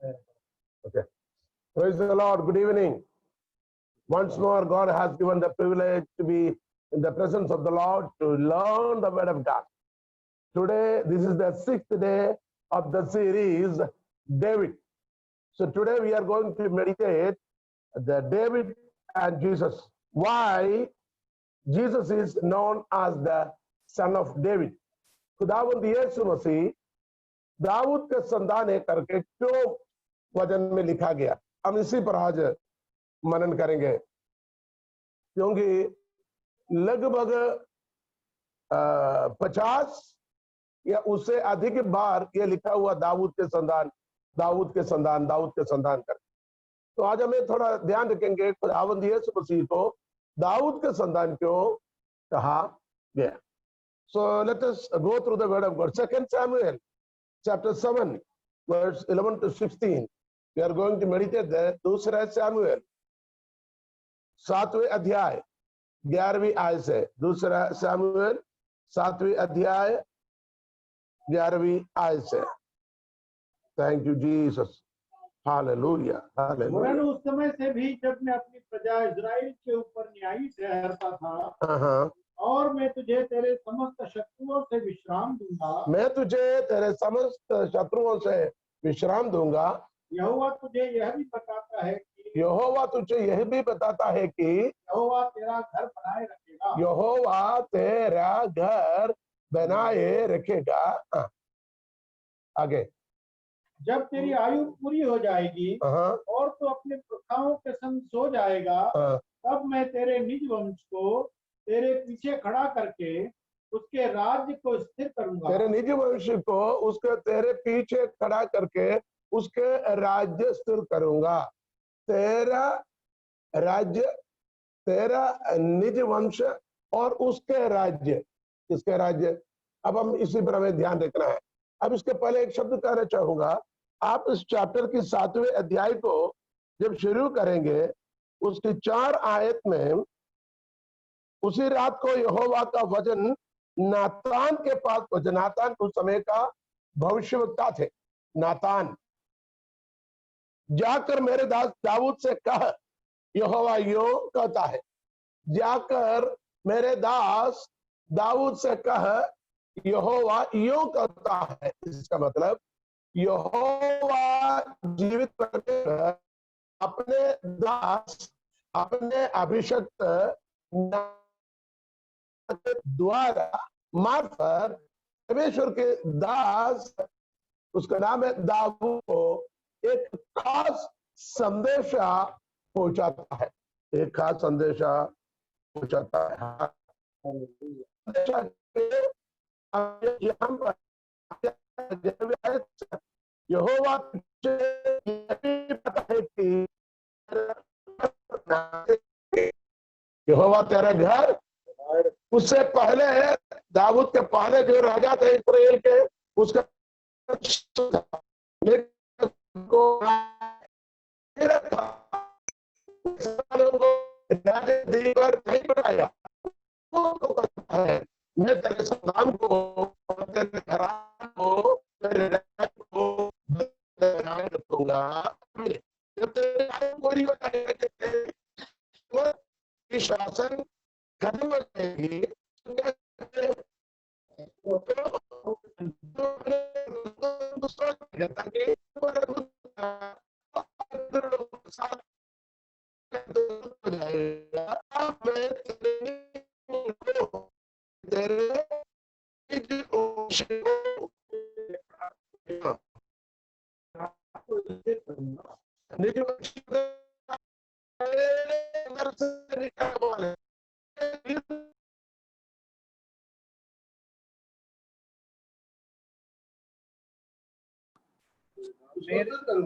Okay. Praise the Lord. Good evening. Once more, God has given the privilege to be in the presence of the Lord to learn the Word of God. Today, this is the 6th day of the series, David. So today we are going to meditate the David and Jesus. Why Jesus is known as the son of David. खुदावंद यीशु मसीह दाऊद के संतान है करके क्यों वचन में लिखा गया, हम इसी पर आज मनन करेंगे, क्योंकि लगभग 50 या उससे अधिक बार ये लिखा हुआ दाऊद के संतान, दाऊद के संतान, दाऊद के संतान कर। तो आज हमें थोड़ा ध्यान रखेंगे खुदावंद यीशु मसीह को दाऊद के संतान क्यों कहा गया। So let us go through the word of God. 2 Samuel chapter 7 verse 11 to 16. We are going to meditate there. दूसरा Samuel 7वें अध्याय 11वीं आयत से, दूसरा Samuel 7वें अध्याय 11वीं आयत से। Thank you Jesus. Hallelujah. Hallelujah. उस समय से भी जब मैं अपनी प्रजा इजराइल के ऊपर न्यायी ठहरता था, और मैं तुझे तेरे समस्त शत्रुओं से विश्राम दूंगा, मैं तुझे तेरे समस्त शत्रुओं से विश्राम दूंगा। यहोवा तुझे यह भी बताता है कि यहोवा तुझे यह भी बताता है कि यहोवा तेरा घर बनाए रखेगा, यहोवा तेरा घर बनाए रखेगा। आगे, जब तेरी आयु पूरी हो जाएगी और तू अपने पुरखाओं के संग सो जाएगा, तब मैं तेरे निज वंश को तेरे पीछे खड़ा करके उसके राज्य को स्थिर करूंगा। तेरे निज वंश को उसके तेरे पीछे खड़ा करके उसके राज्य स्थिर करूंगा। तेरा राज्य, तेरा निज वंश और उसके राज्य, किसके राज्य? अब हम इसी पर हमें ध्यान रखना है। अब इसके पहले एक शब्द कहना चाहूंगा, आप इस चैप्टर की 7वें अध्याय को जब शुरू करेंगे, उसकी 4 आयत में उसी रात को यहोवा का वचन नातान के पास पहुंचा। नातान उस समय का भविष्यवक्ता थे। नातान, जाकर मेरे दास दाऊद से कह, यहोवा यूं कहता है। जाकर मेरे दास दाऊद से कह, यहोवा यूं कहता है। इसका मतलब यहोवा जीवित अपने दास, अपने अभिषिक्त द्वारा मार्फत परमेश्वर के दास, उसका नाम है दाऊद को एक खास संदेशा पहुंचाता है, एक खास संदेशा पहुंचाता है। यहोवा पता है कि यहोवा तेरा घर, उससे पहले दाऊद के पहले जो राजा थे इस्राएल के, उसका नहीं बनाया। मैं तेरे संतान को, तेरे घराने को, तेरे राज्य को बनाए रखूंगा। जब तेरे आयु पूरी हो जाएगी, शासन खत्म हो जाएगी,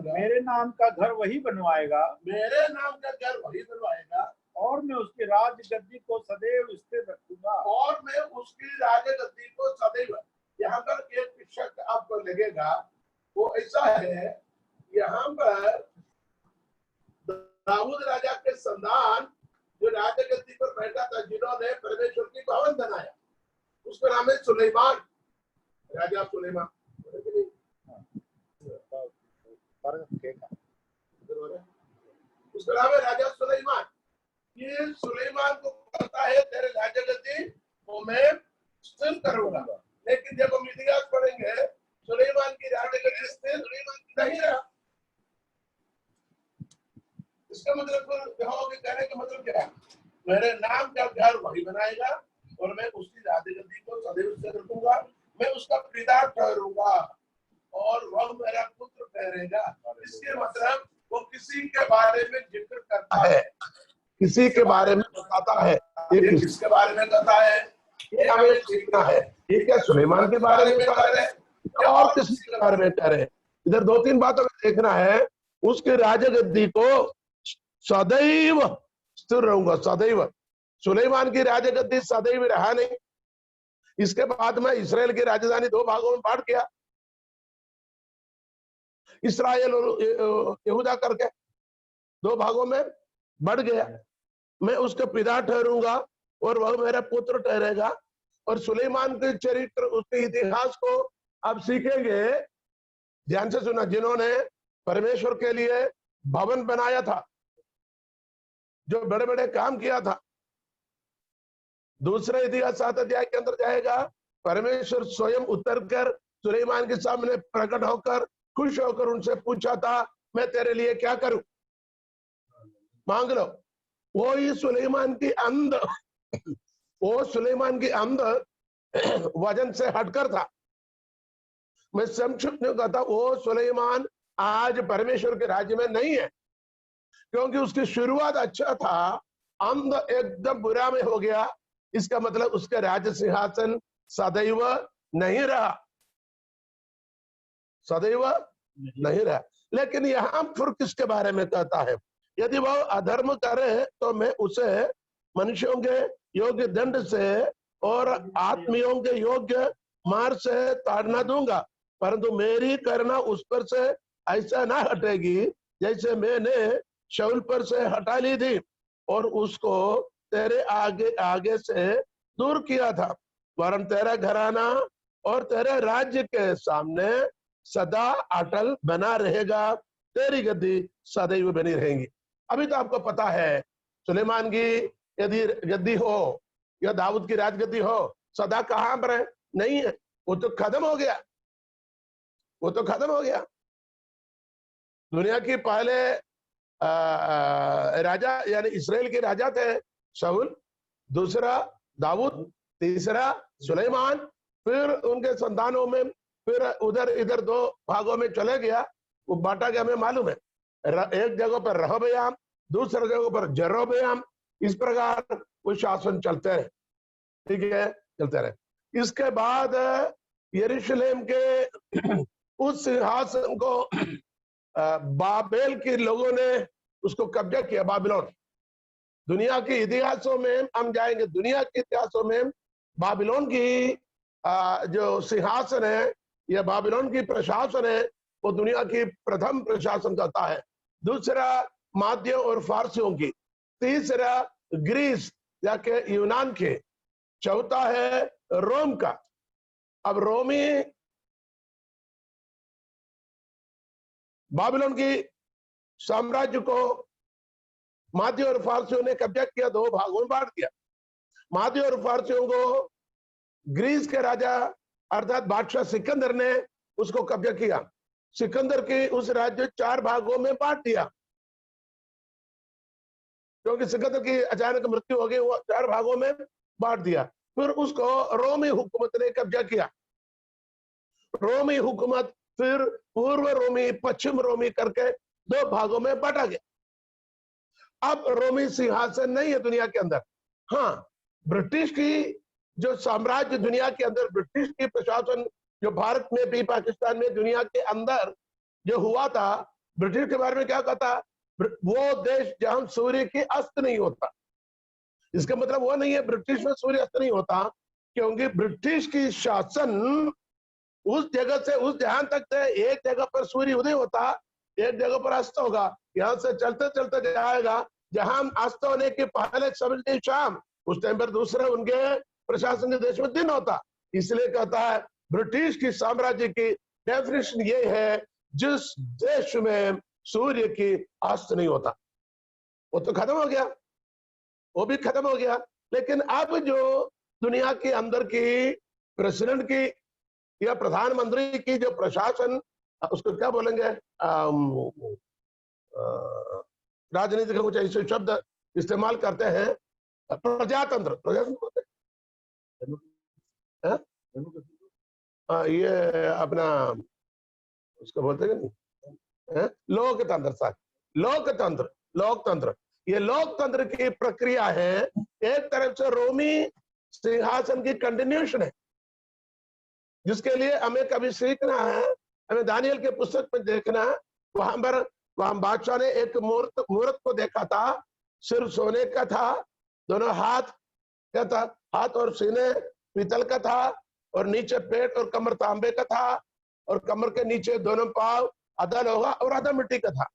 मेरे नाम का घर वही बनवाएगा, मेरे नाम का घर वही बनवाएगा, और मैं उसके राज गद्दी को सदैव स्थिर रखूंगा, और मैं उसकी राज गद्दी को सदैव। यहाँ पर एक शब्द आपको लगेगा, वो ऐसा है, यहाँ पर दाऊद राजा के संतान जो राज गद्दी पर बैठा था, जिन्होंने परमेश्वर की भवन बनाया, उसका नाम है सुलेमान, राजा सुलेमान। उसके अलावा राजा सुलेमान, ये सुलेमान को कहता है तेरे राजा गद्दी को मैं स्थिर करूंगा। लेकिन जब हम इतिहास पढ़ेंगे सुलेमान की राजा गद्दी स्थिर नहीं रहा। इसका मतलब यहोवा के कहने का मतलब क्या है? मेरे नाम का घर वही बनाएगा और मैं उसकी राजा गद्दी को सदैव स्थिर रखूंगा। मैं उसका पिता ठहरूंगा और वह मेरा पुत्र ठहरेगा। इसके मतलब वो किसी के बारे में जिक्र करता है, किसी के बारे में बताता है। ये किसके बारे में कहता है, ये हमें सीखना है। ये क्या सुलेमान के बारे में कह रहे हैं और किसी के बारे में कह रहे हैं? इधर दो तीन बातों में देखना है। उसके राजा गद्दी को सदैव स्थिर रहूंगा, सदैव। सुलेमान की राजा गद्दी सदैव रहा नहीं। इसके बाद में इसराइल की राजधानी दो भागों में बांट किया, इसराइल और यहूदा करके दो भागों में बढ़ गया। मैं उसके पिता ठहरूंगा और वह मेरा पुत्र ठहरेगा। और सुलेमान के चरित्र, उसके इतिहास को आप सीखेंगे। ध्यान से सुना, जिन्होंने परमेश्वर के लिए भवन बनाया था, जो बड़े बड़े काम किया था, दूसरे इतिहास 7 अध्याय के अंदर जाएगा। परमेश्वर स्वयं उतरकर सुलेमान के सामने प्रकट होकर खुश होकर उनसे पूछा था, मैं तेरे लिए क्या करूं, मांग लो। वो ही सुलेमान की अंध, वो सुलेमान की अंध वजन से हटकर था। मैं संक्षिप्त में कहता, वो सुलेमान आज परमेश्वर के राज्य में नहीं है, क्योंकि उसकी शुरुआत अच्छा था, अंध एकदम बुरा में हो गया। इसका मतलब उसका राज सिंहासन सदैव नहीं रहा, सदैव नहीं रहा। लेकिन यहां फिर किसके बारे में कहता है? यदि वह अधर्म करे तो मैं उसे मनुष्यों के योग्य दंड से और आत्मियों के योग्य मार से ताड़ना दूंगा, परंतु मेरी करना उस पर से ऐसा ना हटेगी जैसे मैंने शाऊल पर से हटा ली थी और उसको तेरे आगे आगे से दूर किया था। वरन तेरा घराना और तेरे राज्य के सामने सदा अटल बना रहेगा, तेरी गद्दी सदैव बनी रहेगी। अभी तो आपको पता है, सुलेमान की यदि गद्दी हो या दाऊद की राजगद्दी हो, सदा कहां पर है? नहीं है, वो तो खत्म हो गया, वो तो खत्म हो गया। दुनिया की पहले राजा यानी इसराइल के राजा थे शाऊल, दूसरा दाऊद, तीसरा सुलेमान, फिर उनके संतानों में फिर उधर इधर दो भागों में चले गया। वो बांटा गया, हमें मालूम है। एक जगह पर रहबयाम, दूसरे जगह पर जेरोबयाम, इस प्रकार वो शासन चलते रहे, ठीक है, चलते रहे। इसके बाद यरूशलेम के उस सिंहासन को बाबेल के लोगों ने उसको कब्जा किया, बाबिलोन। दुनिया के इतिहासों में हम जाएंगे, दुनिया के इतिहासों में बाबिलोन की जो सिंहासन है या बाबिलोन की प्रशासन है, वो दुनिया की प्रथम प्रशासन करता है। दूसरा माध्य और फारसियों की, तीसरा ग्रीस या के यूनान के, चौथा है रोम का। अब रोमी बाबिलोन की साम्राज्य को माध्य और फारसियों ने कब्जा किया, दो भागों में बांट दिया। माध्य और फारसियों को ग्रीस के राजा अर्थात बादशाह सिकंदर ने उसको कब्जा किया। सिकंदर के उस राज्य 4 भागों में बांट दिया, क्योंकि सिकंदर की अचानक मृत्यु हो गई, वो 4 भागों में बांट दिया। फिर उसको रोमी हुकूमत ने कब्जा किया। रोमी हुकूमत फिर पूर्व रोमी, पश्चिम रोमी करके 2 भागों में बांटा गया। अब रोमी सिंहासन नहीं है दुनिया के अंदर। हाँ, ब्रिटिश की जो साम्राज्य दुनिया के अंदर, ब्रिटिश की प्रशासन जो भारत में भी, पाकिस्तान में, दुनिया के अंदर जो हुआ था, ब्रिटिश के बारे में क्या कहता? वो देश जहां सूर्य की अस्त नहीं होता। इसका मतलब वो नहीं है ब्रिटिश में सूर्य अस्त नहीं होता, क्योंकि ब्रिटिश की शासन उस जगह से उस जहां तक थे, एक जगह पर सूर्य उदय होता, एक जगह पर अस्त होगा। यहां से चलते चलते जाएगा, जहां अस्त होने के पहले समझते शाम, उस टाइम पर दूसरे उनके प्रशासन के देश में दिन होता। इसलिए कहता है ब्रिटिश की साम्राज्य की डेफिनेशन ये है जिस देश में सूर्य की अस्त नहीं होता, वो तो खत्म हो गया, वो भी खत्म हो गया। लेकिन अब जो दुनिया के अंदर की प्रेसिडेंट की या प्रधानमंत्री की जो प्रशासन, उसको क्या बोलेंगे, राजनीति का कुछ ऐसे शब्द इस्तेमाल करते हैं, प्रजातंत्र, प्रजातंत्र ये अपना उसको बोलते हैं नहीं, लोकतंत्र, साहब लोकतंत्र, लोकतंत्र, ये लोकतंत्र की प्रक्रिया है, एक तरफ से रोमी सिंहासन की कंटिन्यूशन है, जिसके लिए हमें कभी सीखना है, हमें दानियल के पुस्तक में देखना है। वहां बादशाह ने एक मूर्त को देखा था, सिर सोने का था, दोनों हाथ क्या था, हाथ और सीने पीतल का था, और नीचे पेट और कमर तांबे का था, और कमर के नीचे दोनों पांव आधा लोहा और आधा मिट्टी का था।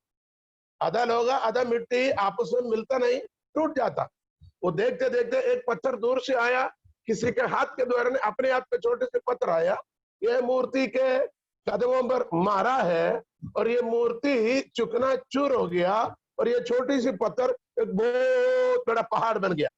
आधा लोहा आधा मिट्टी आपस में मिलता नहीं, टूट जाता। वो देखते देखते एक पत्थर दूर से आया, किसी के हाथ के द्वारा ने अपने हाथ पे छोटे से पत्थर आया, यह मूर्ति के कदमों पर मारा है, और ये मूर्ति चुकना चूर हो गया, और ये छोटी सी पत्थर एक बहुत बड़ा पहाड़ बन गया।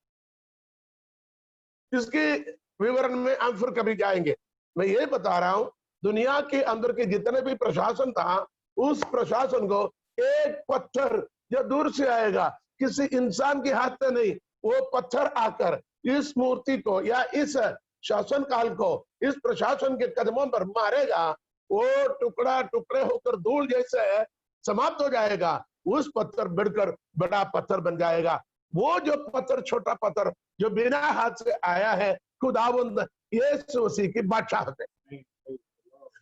इसके विवरण में हम फिर कभी जाएंगे। मैं ये बता रहा हूं, दुनिया के अंदर के जितने भी प्रशासन था, उस प्रशासन को एक पत्थर जो दूर से आएगा, किसी इंसान के हाथ से नहीं, वो पत्थर आकर इस मूर्ति को या इस शासन काल को इस प्रशासन के कदमों पर मारेगा, वो टुकड़ा टुकड़े होकर धूल जैसे समाप्त हो जाएगा, उस पत्थर बढ़कर बड़ा पत्थर बन जाएगा। वो जो पत्थर, छोटा पत्थर जो बिना हाथ से आया है, खुदावंद यीशु मसीह की बादशाह है।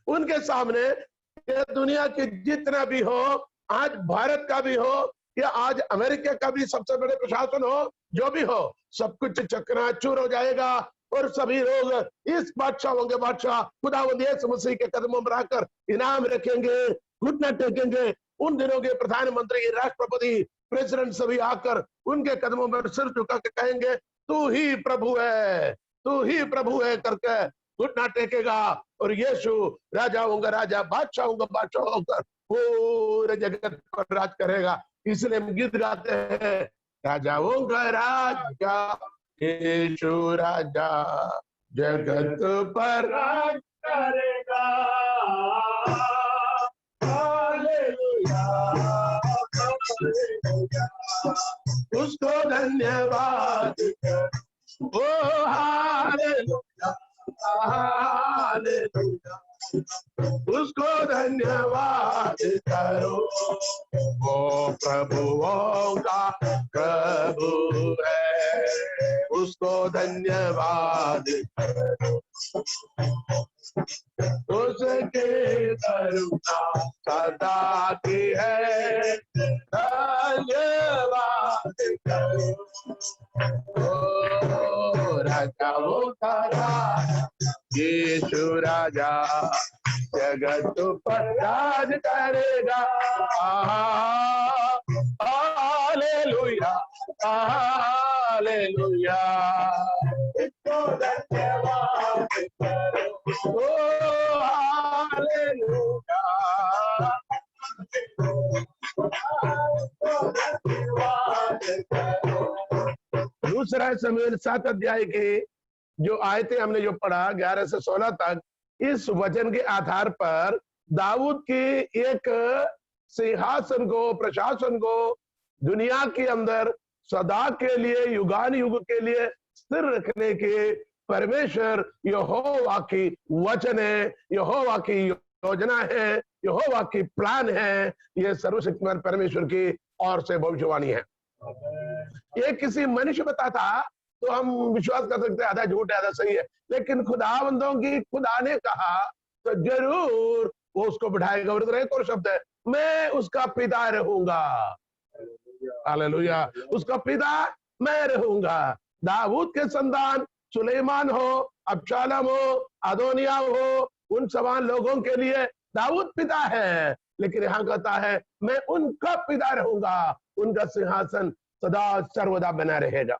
उनके सामने ये दुनिया के जितना भी हो, आज भारत का भी हो या आज अमेरिका का भी सबसे बड़े प्रशासन हो, जो भी हो, सब कुछ चकनाचूर हो जाएगा, और सभी लोग इस बादशाहों के बादशाह खुदावंद यीशु मसीह के कदमों पर आकर इनाम रखेंगे, घुटना टेकेंगे। उन दिनों के प्रधानमंत्री, राष्ट्रपति, प्रेसिडेंट सभी आकर उनके कदमों पर सिर झुका के कहेंगे, तू ही प्रभु है, तू ही प्रभु है करके घुटना टेकेगा, और यीशु राजा होगा राजा, बादशाह होगा बादशाह होकर पूरे जगत पर राज करेगा। इसलिए हम गीत गाते हैं, राजाओं का राजा यीशु राजा जगत पर राज करेगा। हालेलुया, हालेलुया, उसको धन्यवाद कर, ओ हालेलुया, हालेलुया, उसको धन्यवाद करो, वो प्रभुओं का प्रभु है, उसको धन्यवाद करो, उसके करुणा सदा की है, धन्यवाद करो, ओ राजाओं का राजा यीशु राजा जगत पर राज करेगा। हालेलुया, हालेलुया, इसको धन्यवाद करो, ओ हालेलुया, धन्यवाद करो। दूसरा शमूएल 7 अध्याय के जो आयतें हमने जो पढ़ा 11 से 16 तक, इस वचन के आधार पर दाऊद की एक सिंहासन को, प्रशासन को दुनिया के अंदर सदा के लिए, युगान युग के लिए स्थिर रखने के परमेश्वर यहोवा की वचन है, यहोवा की योजना है, यहोवा की प्लान है। ये सर्वशक्तिमान परमेश्वर की ओर से भविष्यवाणी है। ये किसी मनुष्य बताता तो हम विश्वास कर सकते हैं आधा झूठ है आधा सही है, लेकिन खुदावंदों की खुदा ने कहा तो जरूर वो उसको बिठाएगा। और एक और शब्द है, मैं उसका पिता रहूंगा। हालेलुया, उसका पिता मैं रहूंगा। दाऊद के संतान सुलेमान हो, अबशालोम हो, अदोनिया हो, उन समान लोगों के लिए दाऊद पिता है, लेकिन यहाँ कहता है मैं उनका पिता रहूंगा, उनका सिंहासन सदा सर्वदा बना रहेगा।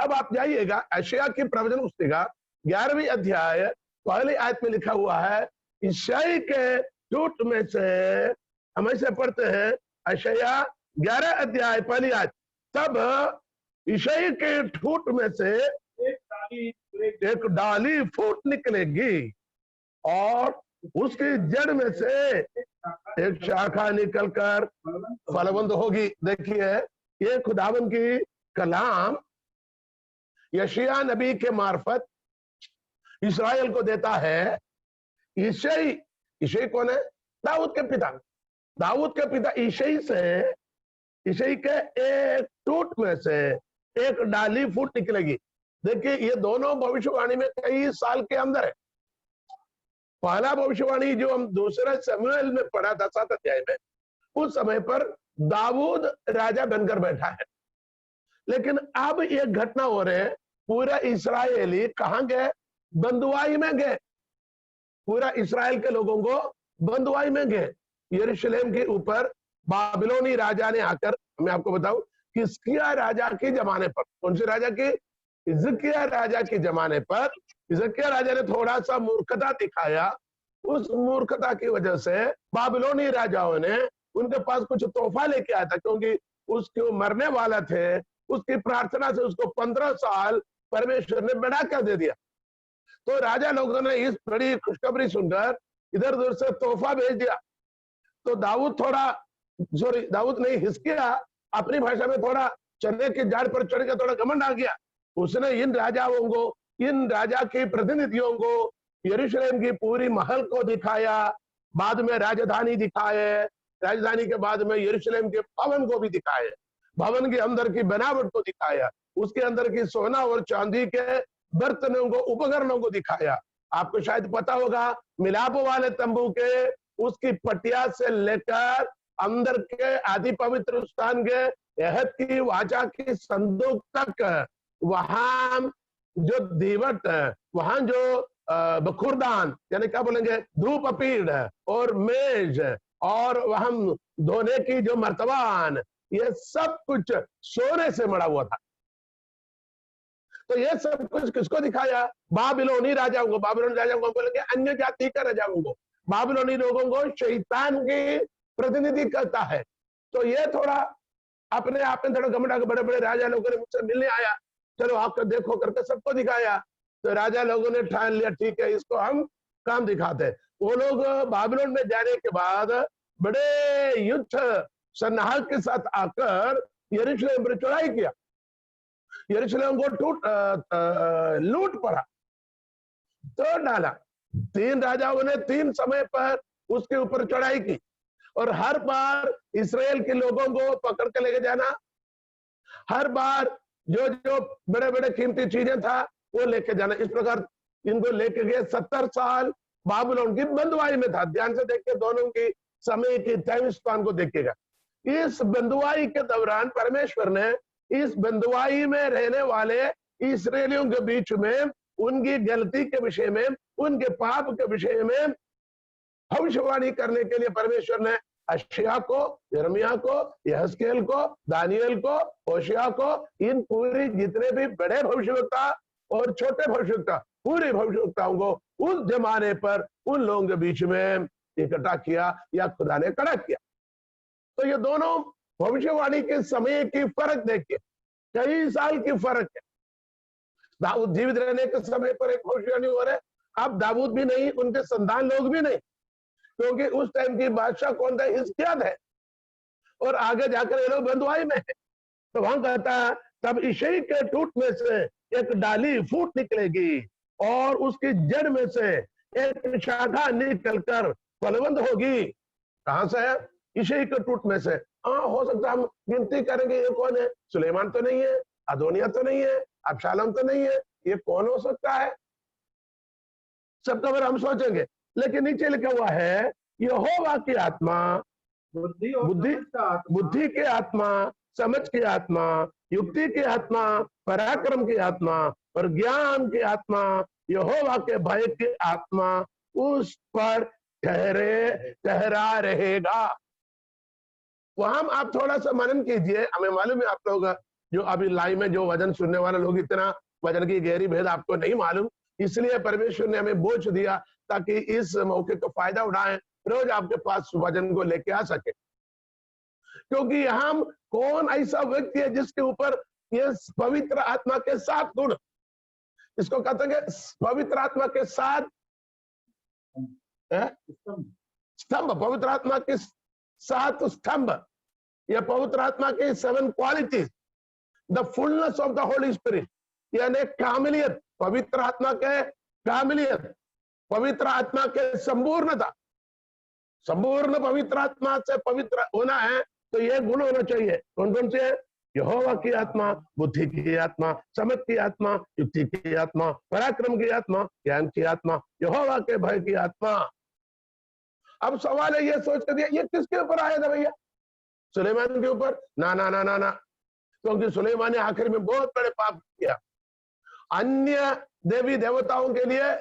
अब आप जाइएगा यशायाह की प्रवचन पुस्तिका 11वीं अध्याय पहली आयत में लिखा हुआ है, ईसाई के टूट में से हम ऐसे पढ़ते हैं, यशायाह 11 अध्याय पहली आयत, तब यिशै के ठूठ में से एक डाली फूट निकलेगी और उसकी जड़ में से एक शाखा निकलकर फलवंत होगी। देखिए, ये खुदावन की कलाम यशायाह नबी के मार्फत इस्राएल को देता है। यिशै कौन है? दाऊद के पिता। दाऊद के पिता यिशै के एक टूट में से एक डाली फूट निकलेगी। देखिए, ये दोनों भविष्यवाणी में कई साल के अंदर है। पहला भविष्यवाणी जो हम दूसरे शमूएल में पढ़ा था 7 अध्याय में, उस समय पर दाऊद राजा बनकर बैठा है। लेकिन अब ये घटना हो रहे हैं, पूरा इस्राएली कहां गए? बंदुआई में गए। पूरा इस्राएल के लोगों को बंदुआई में गए। यरूशलेम के ऊपर बाबिलोनी राजा ने आकर, मैं आपको बताऊं, हिजकिय्याह राजा के जमाने पर, कौन से राजा के? हिजकिय्याह राजा के जमाने पर हिजकिय्याह राजा ने थोड़ा सा मूर्खता दिखाया। उस मूर्खता की वजह से बाबिलोनी राजाओं ने उनके पास कुछ तोहफा लेके आया था, क्योंकि उसके मरने वाला थे। उसकी प्रार्थना से उसको 15 साल परमेश्वर ने बढ़ा कर दे दिया। तो राजा लोगों ने इस बड़ी खुशखबरी सुनकर इधर उधर से तोहफा भेज दिया। तो दाऊद नहीं, हिजकिय्याह अपनी भाषा में थोड़ा चने के झाड़ पर चढ़ के थोड़ा घमंड आ गया। उसने इन राजाओं को, इन राजा के प्रतिनिधियों को यरूशलेम की पूरी महल को दिखाया, बाद में राजधानी दिखाए, राजधानी के बाद में यरूशलेम के भवन को भी दिखाए, भवन के अंदर की बनावट को दिखाया, उसके अंदर की सोना और चांदी के बर्तनों को, उपकरणों को दिखाया। आपको शायद पता होगा, मिलाप वाले तंबू के उसकी पटिया से लेकर अंदर के आदि पवित्र स्थान के यहद की वाचा की संदूक तक, वहां जो दीवट, वहां जो बखुरदान, यानी क्या बोलेंगे, धूप पीढ़ और मेज, और वहां धोने की जो मर्तबान, ये सब कुछ सोने से मड़ा हुआ था। तो ये सब कुछ किसको दिखाया? बाबिलोनी राजाओं को। बाबिलोनी राजाओं को बोलेंगे अन्य जाति का राजाओं को। बाबिलोनी लोगों को शैतान की प्रतिनिधि करता है। तो ये थोड़ा अपने आप में थोड़ा घमंड, बड़े बड़े राजा लोगों ने मुझसे मिलने आया, चलो आपको देखो करके सबको दिखाया। तो राजा लोगों ने ठान लिया, ठीक है, इसको हम काम दिखाते। वो लोग बाबिलोन में जाने के बाद बड़े युद्ध सन्नाहक के साथ आकर यरूशलेम पर चढ़ाई किया। यरूशलेम को लूट पड़ा, तोड़ डाला। 3 राजाओं ने 3 समय पर उसके ऊपर चढ़ाई की, और हर बार इस्राएल के लोगों को पकड़ के लेके जाना, हर बार जो जो बड़े बड़े कीमती चीजें था वो लेके जाना। इस प्रकार इनको लेके गए। 70 साल बाबिलोन की बंदुआई में था। ध्यान से देखिए, दोनों की समय की टाइम स्पान को देखिएगा। इस बंदुआई के दौरान परमेश्वर ने इस बंदुआई में रहने वाले इस्राएलियों के बीच में उनकी गलती के विषय में, उनके पाप के विषय में भविष्यवाणी करने के लिए परमेश्वर ने यशायाह को, यिर्मयाह को, यहेजकेल को, दानियेल को, होशिया को, इन पूरी जितने भी बड़े भविष्यवक्ता और छोटे भविष्यवक्ता, पूरे भविष्यवक्ताओं को उस जमाने पर उन लोगों के बीच में इकट्ठा किया या खुदा ने खड़ा किया। तो ये दोनों भविष्यवाणी के समय की फर्क देखिए, कई साल की फर्क है। दाऊद जीवित रहने के समय पर एक भविष्यवाणी हो रहा है, अब दाऊद भी नहीं, उनके संतान लोग भी नहीं, क्योंकि उस टाइम की बादशाह कौन था? हिजकिय्याह है, और आगे जाकर ये लोग बंदुआई में है। तो वहां कहता है, तब यिशै के टूट में से एक डाली फूट निकलेगी और उसकी जड़ में से एक शाखा निकलकर फलवंत होगी। कहां से है? यिशै के टूट में से। हाँ, हो सकता है हम गिनती करेंगे, ये कौन है? सुलेमान तो नहीं है, अदोनिया तो नहीं है, अबशालोम तो नहीं है, ये कौन हो सकता है? सबका बार हम सोचेंगे, लेकिन नीचे लिखा हुआ है, यहोवा की आत्मा, बुद्धि की आत्मा, समझ की आत्मा, युक्ति की आत्मा, पराक्रम की आत्मा और ज्ञान की आत्मा, यहोवा के भय की आत्मा उस पर ठहरा रहेगा। वहां आप थोड़ा सा मनन कीजिए। हमें मालूम है आप लोग जो अभी लाइव में जो वजन सुनने वाले लोग, इतना वजन की गहरी भेद आपको नहीं मालूम, इसलिए परमेश्वर ने हमें बोझ दिया ताकि इस मौके को फायदा उठाएं रोज आपके पास वचन को लेके आ सके। क्योंकि हम कौन ऐसा व्यक्ति है जिसके ऊपर ये पवित्र आत्मा के 7 गुण, इसको कहते हैं पवित्र आत्मा के 7 स्तंभ, पवित्र आत्मा के 7 स्तंभ, या पवित्र आत्मा के 7 qualities, the fullness of the Holi spirit, यानी कामिलियत, पवित्र आत्मा के कामिलियत, पवित्र आत्मा के संपूर्णता। संपूर्ण पवित्र आत्मा से पवित्र होना है तो ये गुण होना चाहिए। कौन कौन से? यहोवा की आत्मा, बुद्धि की आत्मा, समझ की आत्मा, युक्ति की आत्मा, पराक्रम की आत्मा, ज्ञान की आत्मा, यहोवा के भय की आत्मा। अब सवाल है, ये सोच कर ये किसके ऊपर आया था भैया? सुलेमान के ऊपर? ना ना ना ना ना, क्योंकि सुलेमान ने आखिर में बहुत बड़े पाप किया। अन्य देवी देवताओं के लिए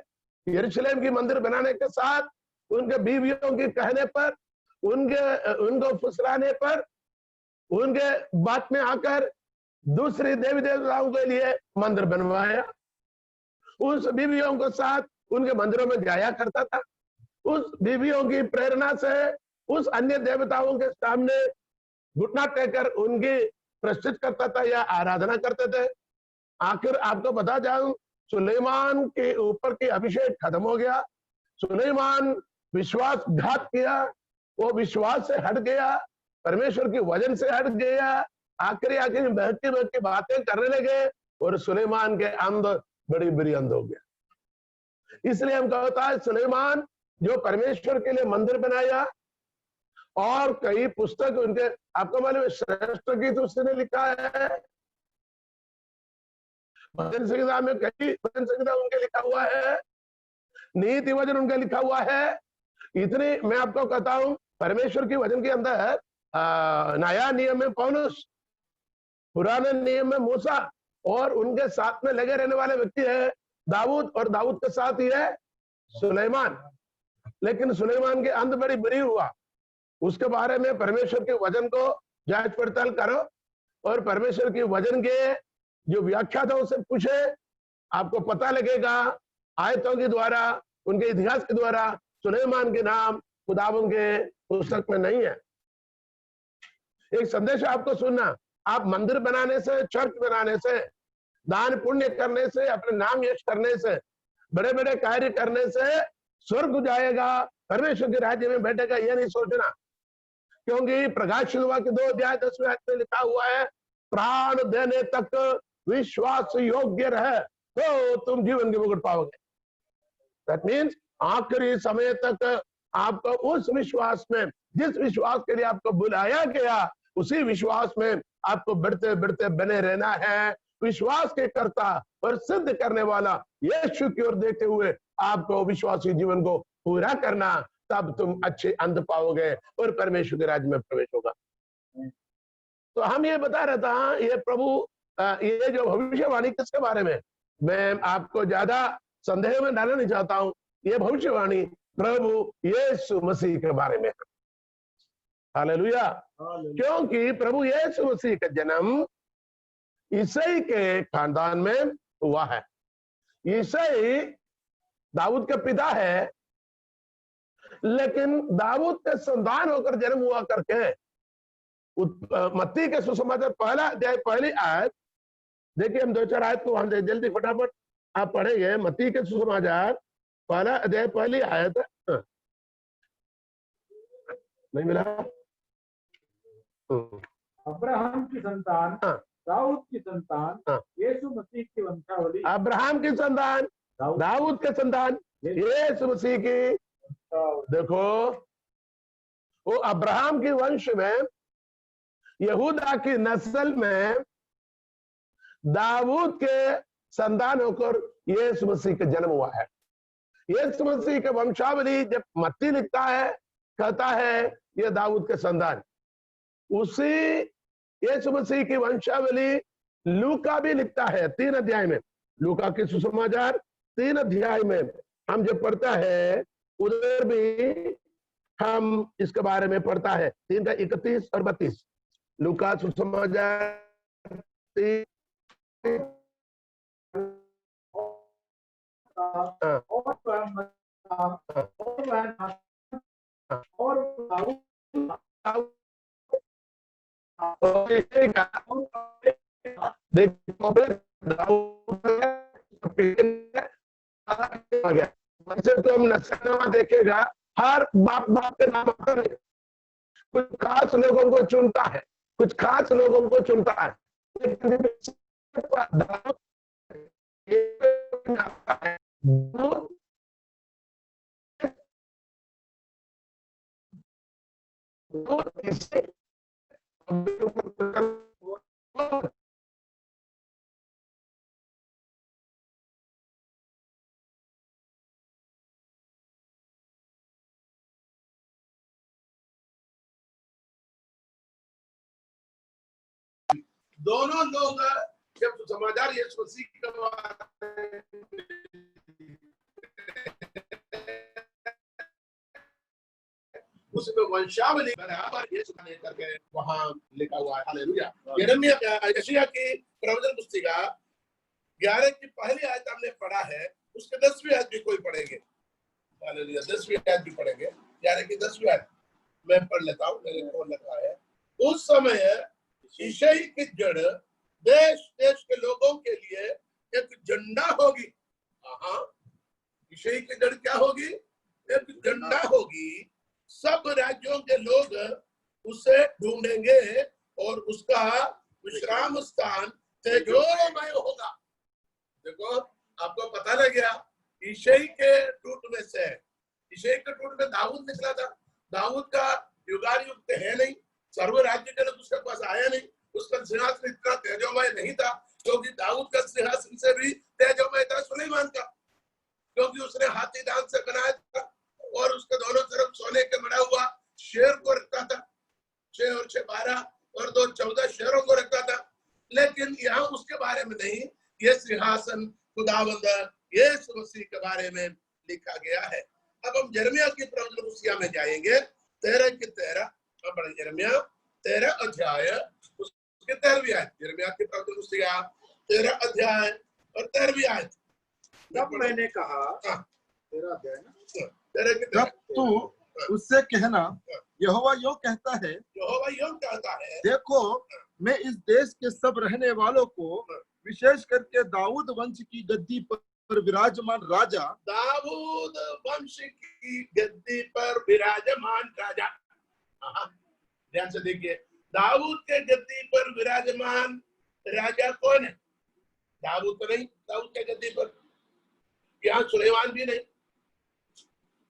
यरूशलेम की मंदिर बनाने के साथ उनके बीवियों के कहने पर, उनको फुसलाने पर, उनके बात में आकर दूसरी देवी देवताओं के लिए मंदिर बनवाया। उस बीवियों के साथ उनके मंदिरों में जाया करता था। उस बीवियों की प्रेरणा से उस अन्य देवताओं के सामने घुटना टेकर उनकी प्रस्तुत करता था या आराधना करते थे। आखिर आपको बता जाऊं, सुलेमान के ऊपर की अभिषेक खत्म हो गया। सुलेमान विश्वासघात किया, वो विश्वास से हट गया, परमेश्वर के वचन से हट गया, आखिरी बहकी बहकी बातें करने लगे और सुलेमान के अंध बड़ी बुरी अंध हो गया। इसलिए हम कहता है सुलेमान जो परमेश्वर के लिए मंदिर बनाया और कई पुस्तक उनके, आपको मालूम है श्रेष्ठ गीत उसने लिखा है, भजन संहिता में कई भजन संहिता उनके लिखा हुआ है, नीति वचन उनका लिखा हुआ है। इतने मैं आपको कहता हूं, परमेश्वर के वचन के अंदर नया नियम में पौलुस, पुराने नियम में मूसा, और उनके साथ में लगे रहने वाले व्यक्ति है दाऊद, और दाऊद के साथ ही है सुलेमान। लेकिन सुलेमान के अंत बड़ी बुरी हुआ। उसके बारे में परमेश्वर के वचन को जांच पड़ताल करो और परमेश्वर के वचन के जो व्याख्या था उसे पूछे, आपको पता लगेगा आयतों के द्वारा, उनके इतिहास के द्वारा सुलेमान के नाम खुदावंद के पुस्तक में नहीं है। एक संदेश आपको सुनना, आप मंदिर बनाने से, चर्च बनाने से, दान पुण्य करने से, अपने नाम यश करने से, बड़े बड़े कार्य करने से स्वर्ग जाएगा, परमेश्वर के राज्य में बैठेगा, यह नहीं सोचना। क्योंकि प्रकाशित हुआ के 2 अध्याय 10वें आयत में लिखा हुआ है, प्राण देने तक विश्वास योग्य रहे तो तुम जीवन की मुकुट पाओगे। दैट मीन्स आखिरी समय तक आपको उस विश्वास में, जिस विश्वास के लिए आपको बुलाया गया, उसी विश्वास में आपको बढ़ते बढ़ते बने रहना है। विश्वास के कर्ता और सिद्ध करने वाला यीशु की ओर देखते हुए आपको विश्वासी जीवन को पूरा करना, तब तुम अच्छे अंत पाओगे और परमेश्वर के राज्य में प्रवेश होगा। तो हम ये बता रहा था, ये प्रभु ये जो भविष्यवाणी किसके बारे में, मैं आपको ज्यादा संदेह में डालना नहीं चाहता हूं। ये भविष्यवाणी प्रभु यीशु मसीह के बारे में। हालेलुया। क्योंकि प्रभु यीशु मसीह का जन्म ईसाई के खानदान में हुआ है। ईसाई दाऊद का पिता है, लेकिन दाऊद के संतान होकर जन्म हुआ करके मत्ती के सुसमाचार पहला अध्याय पहली आयत देखिए, हम 2-4 आयत को हम जल्दी फटाफट आप पढ़ेंगे। मत्ती के सुसमाचार पहला अध्याय पहली आयत, नहीं मिला? अब्राहम की संतान, दाऊद की संतान, यीशु मसीह की वंशावली। अब्राहम की संतान, दाऊद के संतान, यीशु मसीह की। देखो, वो अब्राहम के वंश में, यहूदा की नस्ल में दाऊद के संतान होकर यीशु मसीह का जन्म हुआ है। यीशु मसीह के वंशावली जब मत्ती लिखता है, कहता है ये दाऊद के संतान। उसी यीशु मसीह की वंशावली लूका भी लिखता है 3 अध्याय में। लूका के सुसमाचार 3 अध्याय में हम जब पढ़ता है, उधर भी हम इसके बारे में पढ़ता है, 3 का 31 और 32। लूका सुसमाचार 3 और और वैसे तो हम नक्शा देखेगा, हर बाप बाप के नाम आता है, कुछ खास लोगों को चुनता है, कुछ खास लोगों को चुनता है, दोनों लोग जब समाचार यीशु मसीह के उसमें वंशावली बराबर यीशु ने करके वहां लिखा हुआ है। हालेलुया। यशायाह की प्रवचन पुस्तिका 11 की पहली आयत हमने पढ़ा है, उसके 10वीं आयत भी कोई पढ़ेंगे। हालेलुया। 10वीं आयत भी पढ़ेंगे, 11 की 10वीं आयत मैं पढ़ लेता हूँ, मेरे को लिखा है। उस समय ईसाई की जड़ देश देश के लोगों के लिए एक झंडा होगी। ईसाई की जड़ क्या होगी? एक झंडा होगी। सब राज्यों के लोग उसे ढूंढेंगे और उसका विश्राम स्थान तेजोमय होगा। देखो, आपको पता लग गया, ईसाई के टूट में से, ईसाई के टूट में दाऊद निकला था। दाऊद का युगायुक्त है नहीं, सर्व राज्य के लोग उसके पास आया नहीं, उसका सिंहासन इतना तेजोमय नहीं था, क्योंकि दाऊद का सिंहासन से भी तेजोमय था सुलेमान का, क्योंकि उसने हाथी दांत से बनाया था और उसके दोनों तरफ सोने के बना हुआ शेर को रखता था। 6 और 6 12 और 2 14 शेरों को रखता था। लेकिन यहाँ उसके बारे में नहीं, ये सिंहासन खुदावंद यीशु मसीह के बारे में लिखा गया है। अब हम यिर्मयाह की प्रवचन पुस्तिका में जाएंगे, 13 की 13 यिर्मयाह 13 अध्याय उसके 13वीं आयत। यिर्मयाह की प्रवचन पुस्तिका 13 अध्याय और 13वीं आयत। तब मैंने कहा, 13 अध्याय ना, जब तू उससे कहना, यहोवा यूं कहता है, देखो मैं इस देश के सब रहने वालों को, विशेष करके दाऊद वंश की गद्दी पर विराजमान राजा, दाऊद वंश की गद्दी पर विराजमान राजा। ध्यान से देखिए, दाऊद के गद्दी पर विराजमान राजा कौन है? दाऊद तो नहीं, दाऊद के गद्दी पर यहाँ सुलेमान भी नहीं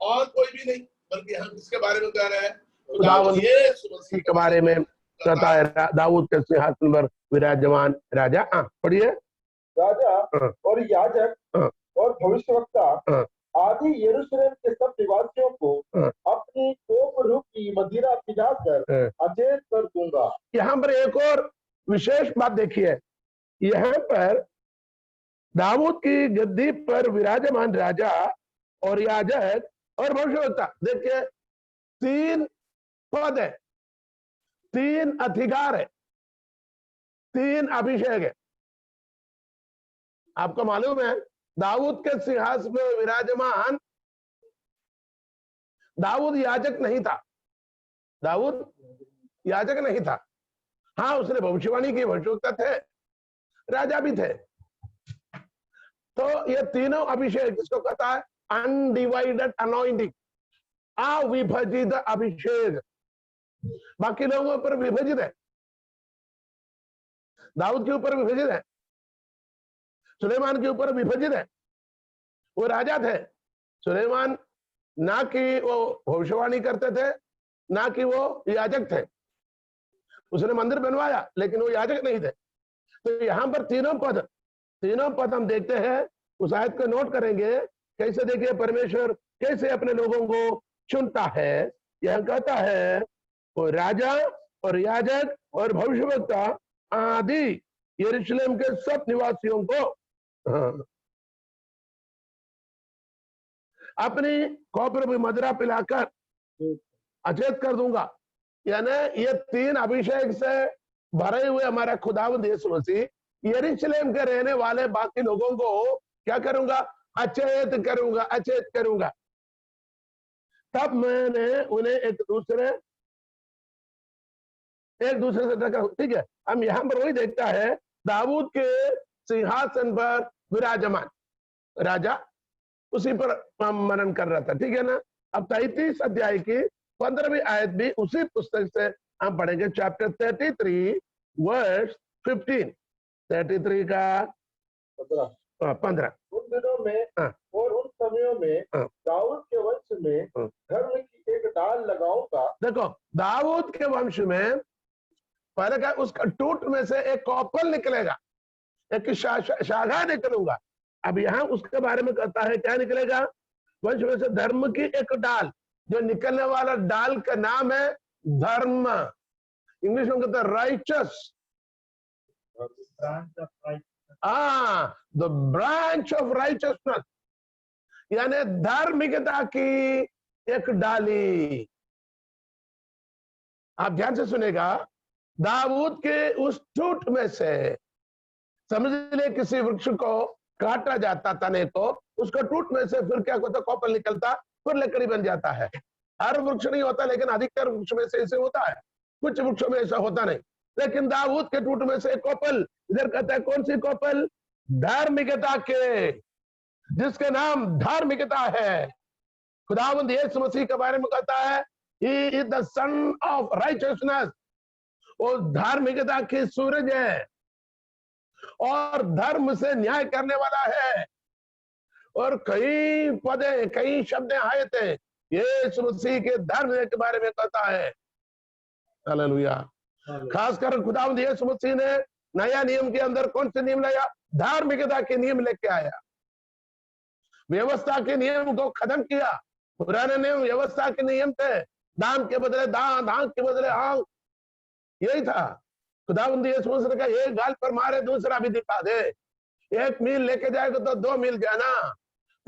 और कोई भी नहीं, बल्कि हम किसके बारे में कह रहे हैं? खुदावंद यीशु मसीह के बारे में कहता है, दाऊद के सिंहासन पर विराजमान राजा। पढ़िए। राजा और याजक और भविष्यवक्ता आदि यरूशलेम के सब निवासियों को अपनी कोप रूपी मदिरा पिलाकर अचेत कर दूंगा। यहाँ पर एक और विशेष बात देखिए, यहाँ पर दाऊद की गद्दी पर विराजमान राजा और याजक और भविष्यवक्ता, देखिए 3 पद है, 3 अधिकार है, 3 अभिषेक है। आपको मालूम है, दाऊद के सिंहासन में विराजमान दाऊद याजक नहीं था, दाऊद याजक नहीं था। हाँ, उसने भविष्यवाणी की, भविष्यवक्ता थे, राजा भी थे। तो ये तीनों अभिषेक जिसको कहता है अनडिवाइडेड अनॉइंटिंग, अविभजित अभिषेक, बाकी लोगों पर विभजित है, दाऊद के ऊपर विभजित है, सुलेमान के ऊपर विभजित है। वो राजा थे, सुलेमान ना कि वो भविष्यवाणी करते थे, ना कि वो याजक थे। उसने मंदिर बनवाया लेकिन वो याजक नहीं थे। तो यहाँ पर तीनों पद हम देखते हैं, उस आयत को नोट करेंगे कैसे। देखिए परमेश्वर कैसे अपने लोगों को चुनता है। यह कहता है वो राजा और याजक और भविष्यवक्ता आदि यरूशलेम के सब निवासियों को अपनी कोपर में मदिरा पिलाकर अचेत कर दूंगा। यानी ये 3 अभिषेक से भरे हुए हमारा खुदावंद यीशु मसीह यरूशलेम के रहने वाले बाकी लोगों को क्या करूंगा? अचेत करूंगा, अचेत करूंगा, तब मैंने उन्हें एक दूसरे से टकरा। ठीक है, हम यहाँ पर वही देखता है, दाऊद के सिंहासन पर विराजमान राजा उसी पर मनन कर रहा था। ठीक है ना। अब 33 अध्याय की 15वीं आयत भी उसी पुस्तक से हम पढ़ेंगे, चैप्टर 33 वर्स 15। 33 का 15। उन दिनों में और उन समयों में दाऊद के वंश में धर्म की एक डाल लगाऊंगा। देखो, दाऊद के वंश में पहले क्या, उसका टूट में से एक कौपल निकलेगा, एक शाखा निकलूंगा। अब यहाँ उसके बारे में कहता है, क्या निकलेगा? वंश में से धर्म की एक डाल। जो निकलने वाला डाल का नाम है धर्म। इंग्लिश में कहता है righteous. The branch of richness, यानी धार्मिकता की एक डाली। आप ध्यान से सुनेगा, दाऊद के उस टूट में से, समझ ले किसी वृक्ष को काटा जाता तने को, उसका टूट में से फिर क्या होता, कौपल निकलता, फिर लकड़ी बन जाता है। हर वृक्ष नहीं होता, लेकिन अधिकतर वृक्ष में से ऐसे होता है, कुछ वृक्षों में ऐसा होता नहीं। लेकिन दाऊद के टूट में से एक कौपल, इधर कहता है कौन सी कौपल? धार्मिकता के, जिसके नाम धार्मिकता है। खुदावंद यीशु मसीह के बारे में कहता है, he is the son of richness. वो धार्मिकता की सूरज है और धर्म से न्याय करने वाला है। और कई पदे, कई शब्द आए थे यीशु मसीह के धर्म के बारे में कहता है। हालेलुया। खासकर खुदावंद यीशु मसीह ने नया नियम के अंदर कौन से नियम लाया? धार्मिकता के नियम लेके आया। व्यवस्था के नियम को खत्म किया। पुराने नियम व्यवस्था के नियम थे, दाम के बदले दांत, आंख के बदले आंख, यही था। खुदावंद यीशु मसीह ने कहा, एक गाल पर मारे दूसरा भी दिखा दे, एक मील लेके जाएगा तो 2 मील जाना,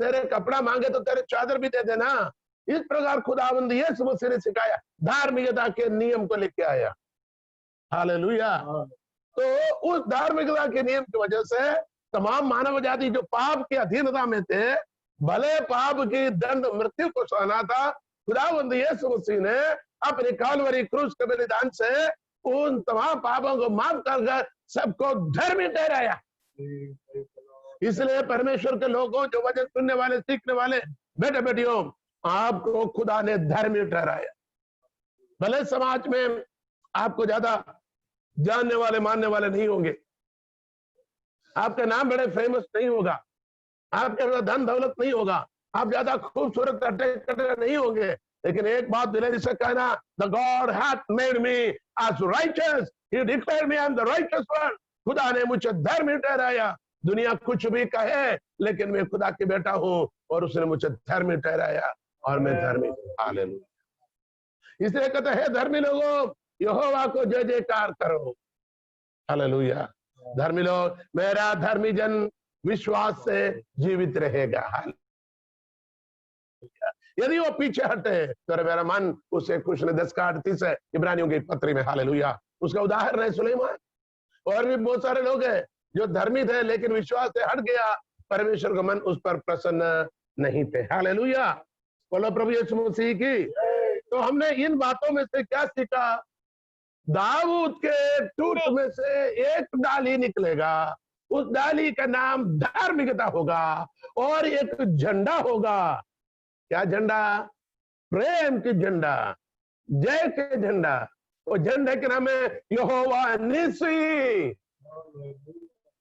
तेरे कपड़ा मांगे तो तेरे चादर भी दे देना। इस प्रकार खुदावंद यीशु मसीह ने सिखाया, धार्मिकता के नियम को लेके आया। हालेलुया। तो उस धार्मिकता के नियम की वजह से तमाम मानव जाति जो पाप की अधीनता में थे, भले पाप की दंड मृत्यु को सहना था, खुदावंद यीशु मसीह ने अपने कालवरी क्रूस के बलिदान से उन तमाम पापों को माफ कर सबको धर्मी ठहराया। इसलिए परमेश्वर के लोगों, जो वचन सुनने वाले, सीखने वाले बेटे बेटियों, आपको खुदा ने धर्मी ठहराया। भले समाज में आपको ज्यादा जानने वाले, मानने वाले नहीं होंगे, आपका नाम बड़े फेमस नहीं होगा, आपके पास धन दौलत नहीं होगा, आप ज्यादा खूबसूरत नहीं होंगे, लेकिन एक बात दिले से कहना, the God hath made me as righteous, he declared me I am the righteous one. खुदा ने मुझे धर्मी ठहराया। दुनिया कुछ भी कहे, लेकिन मैं खुदा के बेटा हूं और उसने मुझे धर्मी ठहराया और मैं धर्मी हूं। हालेलुया। इसलिए कहते हैं, धर्मी लोगों यहोवा को जय जयकार करो। हालेलुया। धर्मी लोग, मेरा धर्मी जन विश्वास से जीवित रहेगा। यदि वो पीछे हटे तो मेरा मन उसे खुश ने। 10:38 है इब्रानियों की पत्री में। हालेलुया। उसका उदाहरण है सुलेमान। और भी बहुत सारे लोग हैं जो धर्मी थे, लेकिन विश्वास से हट गया, परमेश्वर का मन उस पर प्रसन्न नहीं थे। हालेलुया। बोलो प्रभु यीशु मसीह की। तो हमने इन बातों में से क्या सीखा? दाऊद के टूट में से एक डाली निकलेगा, उस डाली का नाम धार्मिकता होगा और एक झंडा होगा। क्या झंडा? प्रेम की झंडा, जय के झंडा। वो झंडे के नाम है यहोवा निसी।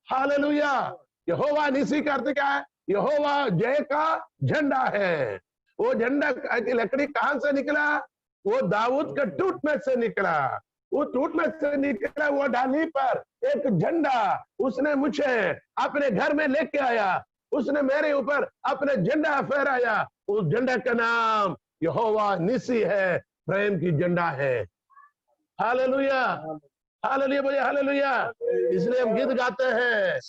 हालेलुया। यहोवा निसी का अर्थ क्या है? यहोवा जय का झंडा है। वो झंडा की लकड़ी कहां से निकला? वो दाऊद के टूट में से निकला। वो टूट में से निकला वो डाली पर एक झंडा उसने मुझे अपने घर में लेके आया। उसने मेरे ऊपर अपने झंडा फहराया। उस झंडा का नाम यहोवा निसी है, प्रेम की झंडा है। हालेलुया। हालेलुया बोलिए हालेलुया। इसलिए हम गीत गाते हैं,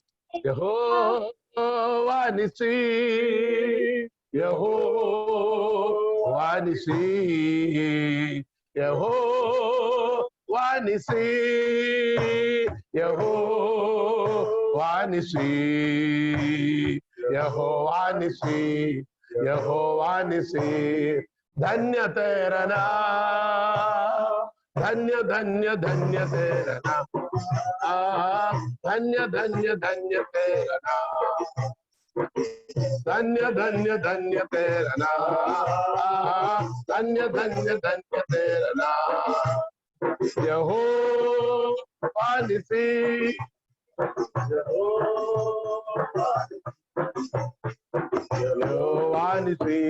यहोवा निसी, यहोवा निसी, यहोवा निसी, यहोवा निसी, यहोवा निसी, यहोवा निसी। धन्य तेरा नाम, धन्य धन्य धन्य तेरा नाम, धन्य धन्य धन्य तेरा नाम, धन्य धन्य धन्य तेरा नाम, धन्य धन्य धन्य तेरा नाम। यहोवा निसी, यहोवा निसी,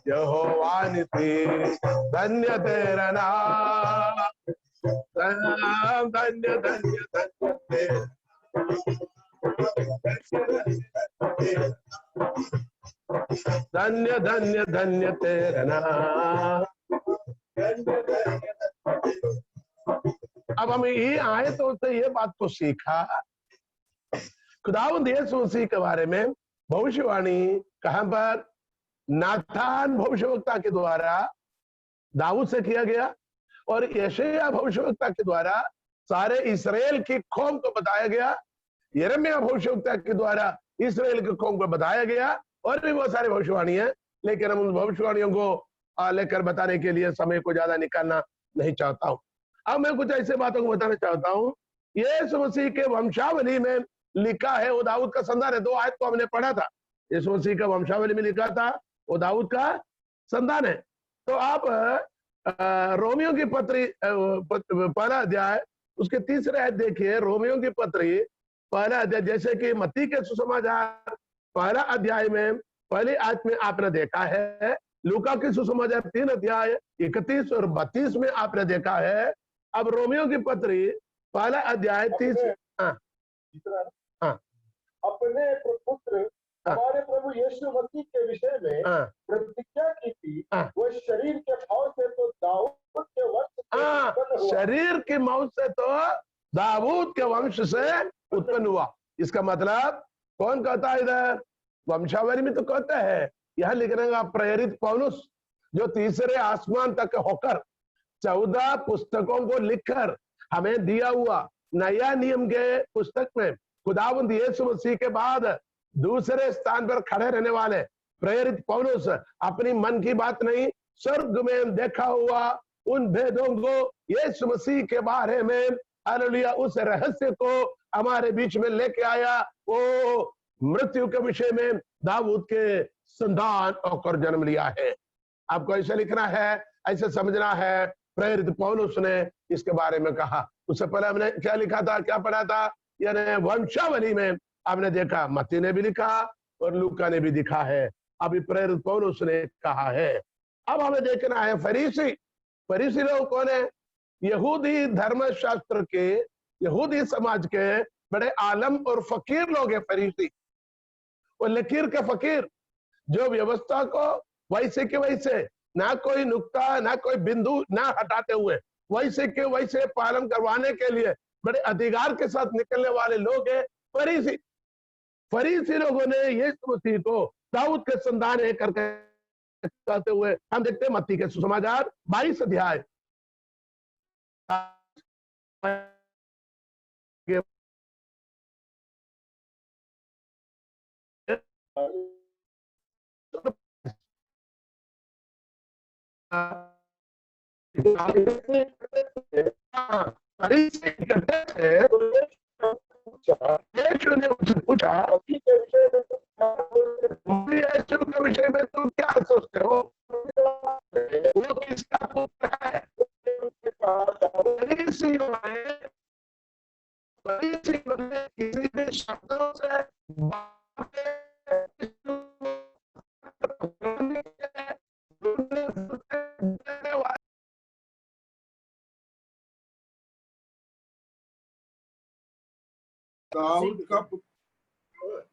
यहोवा निसी, धन्य तेरा नाम, धन्य धन्य धन्य तेरा, धन्य धन्य धन्य तेरा नाम। अब हम ये आए तो ये बात को सीखा, खुदावंद यीशु मसीह के बारे में भविष्यवाणी कहां पर? नाथान भविष्यवक्ता के द्वारा दाऊद से किया गया, और यशायाह भविष्यवक्ता के द्वारा सारे इस्राएल की कौम को बताया गया, यिर्मयाह भविष्यवक्ता के द्वारा इस्राएल की कौम को बताया गया, और भी बहुत सारे भविष्यवाणी है, लेकिन हम उन भविष्यवाणियों को लेकर बताने के लिए समय को ज्यादा निकालना नहीं चाहता हूं। अब मैं कुछ ऐसे बातों को बताना चाहता हूं। यीशु मसीह के वंशावली में लिखा है, वो दाऊद का संतान है। 2 आयत को हमने पढ़ा था, यीशु मसीह का वंशावली में लिखा था वो दाऊद का संतान है। तो आप रोमियो की पत्री पहला अध्याय उसके 3रे आयत देखिए। रोमियो की पत्री पहला अध्याय, जैसे कि मत्ती के सुसमाचार पहला अध्याय में पहली आयत में आपने देखा है, लूका की सुसमाचार 3 अध्याय 31 और 32 में आपने देखा है। अब रोमियो की पत्री पहला अध्याय 30, अपने पुत्र हमारे प्रभु यीशु मसीह के विषय में प्रतिज्ञा की थी, वो शरीर के भाव से तो दाऊद के वंश, शरीर की मौत से तो दाऊद के वंश से उत्पन्न हुआ। इसका मतलब कौन कहता है? इधर वंशावली में तो कहता है, यह लिखने का प्रेरित पौलुस, जो 3रे आसमान तक होकर 14 पुस्तकों को लिखकर हमें दिया हुआ नया नियम के पुस्तक में खुदावंद यीशु मसीह के बाद दूसरे स्थान पर खड़े रहने वाले प्रेरित पौलुस अपनी मन की बात नहीं, स्वर्ग में देखा हुआ उन भेदों को, यीशु मसीह के बारे में, हालेलुया, उस रहस्य को हमारे बीच में लेके आया। वो मृत्यु के विषय में दाऊद के संतान होकर जन्म लिया है। आपको ऐसे लिखना है, ऐसे समझना है। प्रेरित पौलुस ने इसके बारे में कहा। उससे पहले हमने क्या लिखा था, क्या पढ़ा था? यानी वंशावली में आपने देखा, मत्ती ने भी लिखा और लूका ने भी लिखा है। अभी प्रेरित पौलुस ने कहा है। अब हमें देखना है फरीसी। फरीसी लोग कौन है? यहूदी धर्मशास्त्र के, यहूदी समाज के बड़े आलम और फकीर लोग हैं फरीसी। वो लकीर के फकीर, जो व्यवस्था को वैसे के वैसे, ना कोई नुक्ता ना कोई बिंदु ना हटाते हुए वैसे के वैसे पालन करवाने के लिए बड़े अधिकार के साथ निकलने वाले लोग हैं फरीसी। फरीसी लोगों ने यीशु मसीह को दाऊद के संतान है करके कहते हुए हम देखते हैं मत्ती के सुसमाचार 22 अध्याय यीशु ने उससे पूछा, यीशु के विषय में तुम क्या सोचते हो? वो किसका पुत्र है? फरीसियों ने किसी भी शब्दों से दाऊद का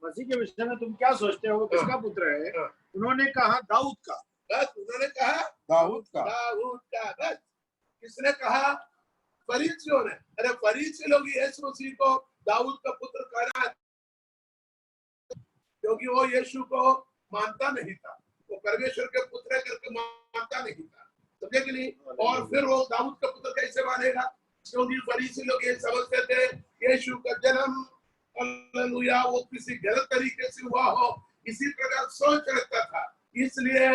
मसीह के विषय में तुम क्या सोचते हो? वो किसका पुत्र है? उन्होंने कहा दाऊद का। बस उन्होंने कहा दाऊद का। दाऊद का। बस किसने कहा? फरीसियों ने। अरे फरीसी लोग यीशु मसीह को दाऊद का पुत्र कहना, क्योंकि वो यीशु को मानता नहीं था, वो परमेश्वर के पुत्र करके मानता नहीं था, समझे कि नहीं? और फिर वो दाऊद का पुत्र कैसे मानेगा? क्योंकि फरीसी लोग ये समझते थे यीशु का जन्म, हालेलुया, वो किसी गलत तरीके से हुआ हो, इसी प्रकार सोच रखता था। इसलिए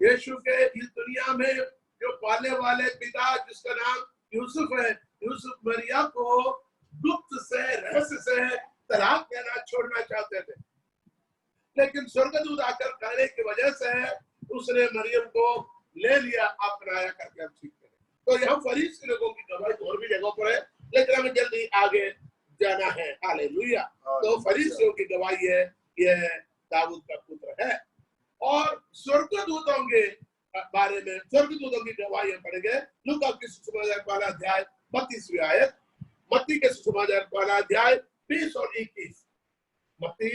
यीशु के इस दुनिया में जो पालने वाले पिता जिसका नाम यूसुफ है, यूसुफ मरिया को गुप्त से रहस्य से तलाक देना छोड़ना चाहते थे, लेकिन स्वर्गदूत आकर कहने की वजह से उसने मरियम को ले लिया, अपनाया करके हम सीखते हैं। तो यहाँ फरीसी लोगों की गवाही और भी जगहों पर है, लेकिन हमें जल्दी आगे जाना है। हालेलुया। तो फरीसियों की गवाही है, यह दाऊद का पुत्र है। और स्वर्गदूतों के बारे में स्वर्गदूतों की गवाही हम पढ़ेंगे लूका की सुसमाचार पहला अध्याय 32वीं आयत, मत्ती के सुसमाचार पहला अध्याय 20 और 21, मत्ती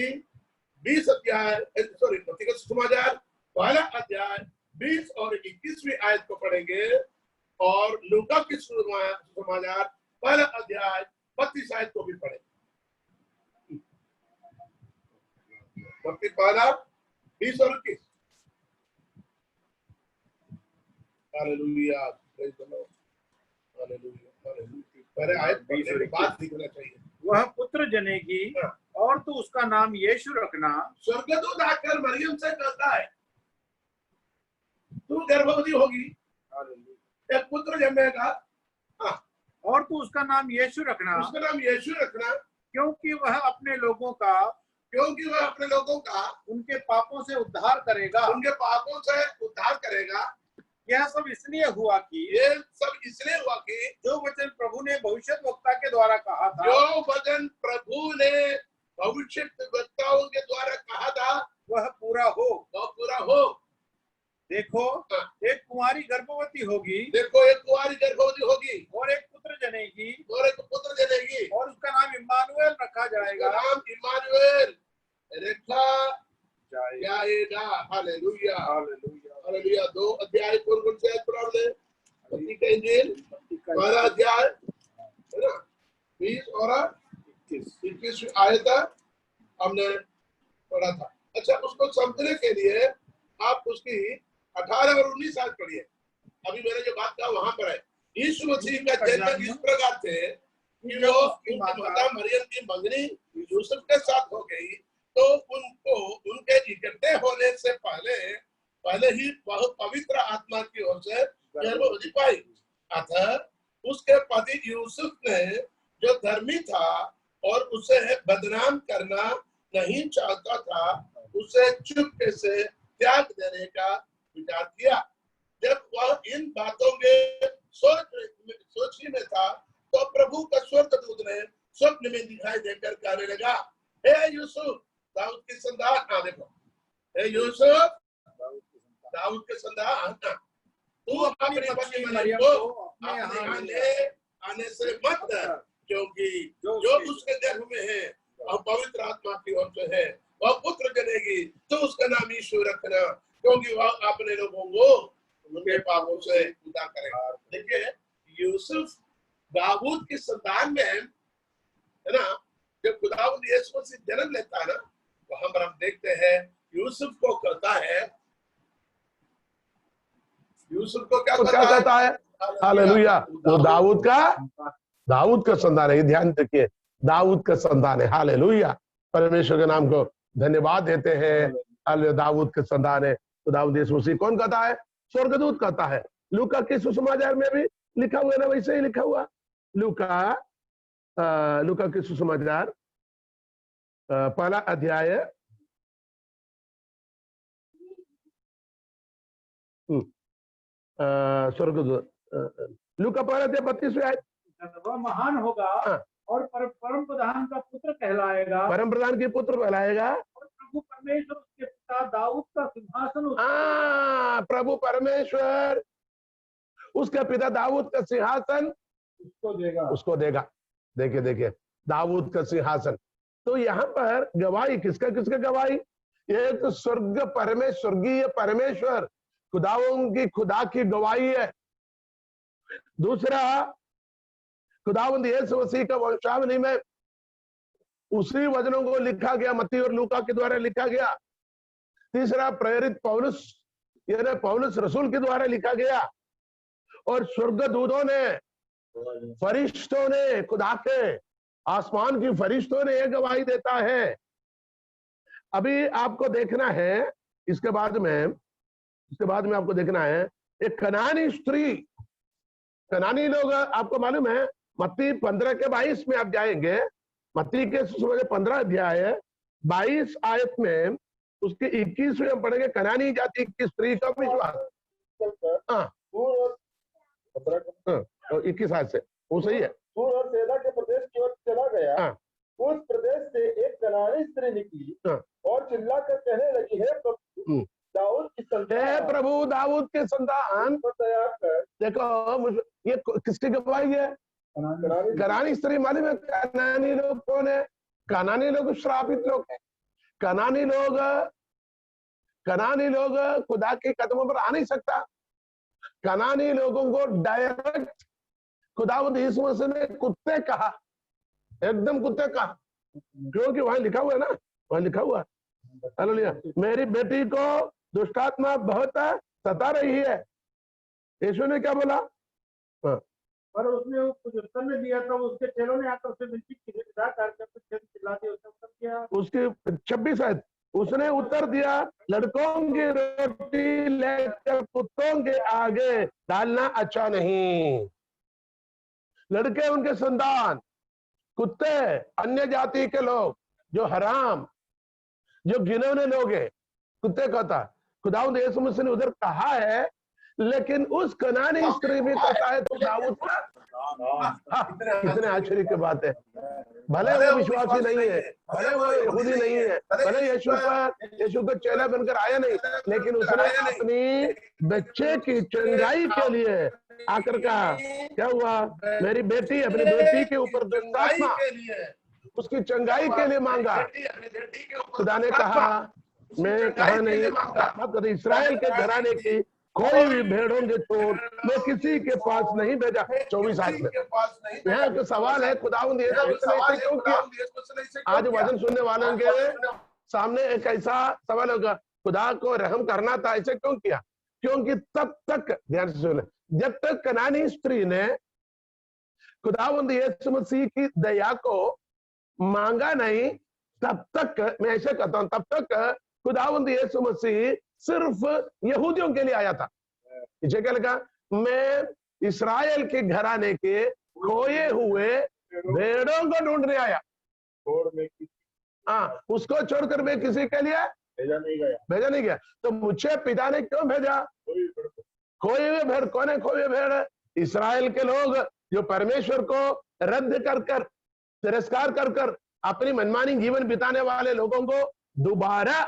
20 अध्याय मत्ती का सुसमाचार पहला अध्याय 20 और 21वीं आयत को पढ़ेंगे और लूका की सुसमाचार पहला अध्याय 32 आयत को भी पढ़ेंगे। मत्ती पहला 20 और 21। Hallelujah, praise the Lord, hallelujah, hallelujah. पहले आयत पढ़ने के बाद दिखना चाहिए। वह पुत्र जनेगी और तो उसका नाम यीशु रखना। स्वर्गदूत आकर मरियम से कहता है तू गर्भवती होगी, एक पुत्र जन्मेगा, और तू उसका नाम यीशु रखना, उसका नाम यीशु रखना, क्योंकि वह अपने लोगों का उनके पापों से उद्धार करेगा, उनके पापों से उद्धार करेगा। यह सब इसलिए हुआ कि जो वचन प्रभु ने भविष्यद्वक्ता के द्वारा कहा था, जो वचन प्रभु ने भविष्यद्वक्ताओं के द्वारा कहा था वह पूरा हो। देखो एक कुंवारी गर्भवती होगी, और एक पुत्र जनेगी, और उसका नाम इम्मानुएल रखा जाएगा। Hallelujah, hallelujah. 2 अध्याय पूर्व से पढ़ ले, मत्ती का इंजील पहला अध्याय है ना, 20 और 21 आयत हमने पढ़ा था। अच्छा, उसको समझने के लिए आप उसकी 18 और 19 आयत पढ़िए। अभी मैंने जो बात कहा वहां पर है। यीशु मसीह का जन्म इस प्रकार थे कि वो उनकी माता मरियम की मंगनी यूसुफ के साथ हो गई, तो उनको उनके इकट्ठे होने से पहले ही बहुत पवित्र आत्मा की ओर से गर्भवती पाई। अतः उसके पति यूसुफ ने जो धर्मी था और उसे बदनाम करना नहीं चाहता था, उसे चुपके से त्याग देने का विचार किया। जब वह इन बातों के सोच में था, तो प्रभु का स्वर्गदूत ने स्वप्न में दिखाई देकर कहने लगा, हे यूसुफ दाऊद की संतान, देखो, हे यूसुफ दाऊद के संतान, तू अपनी पत्नी मरियम को अपने यहाँ आने से मत डर, क्योंकि जो उसके गर्भ में है वह पवित्र आत्मा की ओर से है। वह पुत्र जनेगी, तो उसका नाम यीशु रखना, क्योंकि वह अपने लोगों को उनके पापों से उद्धार करेगा। देखिए, यूसुफ दाऊद की संतान में है ना। जब खुदावंद यीशु मसीह जन्म लेता है ना, वहां पर हम देखते हैं यूसुफ को कहता है, यूसुफ को क्या कहता है? हालेलुया। वो दाऊद का संतान है, ध्यान रखिए, दाऊद का संतान है। हालेलुया, परमेश्वर के नाम को धन्यवाद देते हैं। दाऊद का संतान है। तो दाऊद यीशु मसीह कौन कहता है? स्वर्गदूत कहता है। लूका के सुसमाचार में भी लिखा हुआ है ना, वैसे ही लिखा हुआ। लूका के सुसमाचार पहला अध्याय स्वर्गदूत लूका पहला अध्याय 32 आयत, वह महान होगा और परम प्रधान का पुत्र कहलाएगा, परम प्रधान के पुत्र कहलाएगा, और प्रभु परमेश्वर उसके पिता दाऊद का सिंहासन प्रभु परमेश्वर उसके पिता दाऊद का सिंहासन उसको देगा। देखिए दाऊद का सिंहासन। तो यहाँ पर गवाही किसका गवाही? एक स्वर्गीय परमेश्वर खुदाओं की खुदा की गवाही है। दूसरा, खुदावंद यीशु मसीह का वंशावली में उसी वचनों को लिखा गया, मत्ती और लूका के द्वारा लिखा गया। तीसरा, प्रेरित पौलुस यानी पौलुस रसूल के द्वारा लिखा गया। और स्वर्गदूतों ने, फरिश्तों ने, खुदा के आसमान की फरिश्तों ने यह गवाही देता है। अभी आपको देखना है इसके बाद में उसके बाद में आपको देखना है एक कनानी स्त्री, कनानी लोग आपको मालूम है मत्ती 15 के 22 में आप जाएंगे, मत्ती के 15 अध्याय 22 आयत में उसके 21 में हम पढ़ेंगे कनानी जाति की स्त्री का विश्वास। हाँ 21 आयत से वो सही है। सूर और सैदा के प्रदेश की ओर चला गया। हाँ। उस प्रदेश से एक कनानी स्त्री निकली और चिल्लाकर कहने लगी, हे प्रभु दाऊद की संतान, हे प्रभु दाऊद के संतान दया कर। देखो ये किसकी गवाही है? कनानी स्त्री मालूम है कनानी लोग कौन है? कनानी लोग श्रापित लोग हैं। कनानी लोग खुदा के कदमों पर आ नहीं सकता। कनानी लोगों को डायरेक्ट खुदावंद यीशु मसीह ने कुत्ते कहा, एकदम कुत्ते कहा, क्योंकि वहां लिखा हुआ है ना, वहां लिखा हुआ है हालेलुया, मेरी बेटी को दुष्टात्मा बहुत सता रही है। यीशु ने क्या बोला? पर उसने कुछ उत्तर नहीं दिया था। उसके चेलों ने आकर उससे विनती की, चिल्ला दिया। उसने उत्तर दिया, उसके 26 आयत, उसने उत्तर दिया, लड़कों की रोटी लेकर कुत्तों के आगे डालना अच्छा नहीं। लड़के उनके संतान, कुत्ते अन्य जाति के लोग जो हराम जो घिनौने लोग हैं, कुत्ते कहता। खुदावंद यीशु मसीह ने उधर कहा है, लेकिन उस कनानी स्त्री भी कहता है तो दाऊद का। कितने आश्चर्य की बात है। भले वो विश्वासी नहीं है, भले वो यहूदी नहीं है, भले यीशु को चेला बनकर आया नहीं, लेकिन उसने अपनी बच्चे की चंगाई के लिए आकर कहा, क्या हुआ? मेरी बेटी, अपनी बेटी के ऊपर दुष्टात्मा, उसकी चंगाई के लिए मांगा। खुदा ने कहा, मैं कहा नहीं, मत इस्राएल के घराने की कोई भी भेड़ों के छोड़ मैं किसी के पास नहीं भेजा। 24 आयत में यहाँ तो सवाल है, खुदावंद यीशु मसीह क्यों किया? आज वचन सुनने वालों के सामने एक ऐसा सवाल होगा, खुदा को रहम करना था, ऐसे क्यों किया? क्योंकि तब तक, ध्यान से सुने, जब तक कनानी स्त्री ने खुदावंद यीशु मसीह की दया को मांगा नहीं, तब तक, मैं ऐसे कहता हूं, तब तक खुदावंद यीशु मसीह सिर्फ यहूदियों के लिए आया था। पीछे क्या लिखा? मैं इस्राएल के घराने के खोए हुए भेड़ों को ढूंढने आया। हाँ, उसको छोड़कर मैं किसी के लिए भेजा नहीं गया। तो मुझे पिता ने क्यों भेजा? खोए हुए भेड़। कौन है खोए हुए भेड़? इस्राएल के लोग जो परमेश्वर को रद्द कर तिरस्कार कर अपनी मनमानी जीवन बिताने वाले लोगों को दोबारा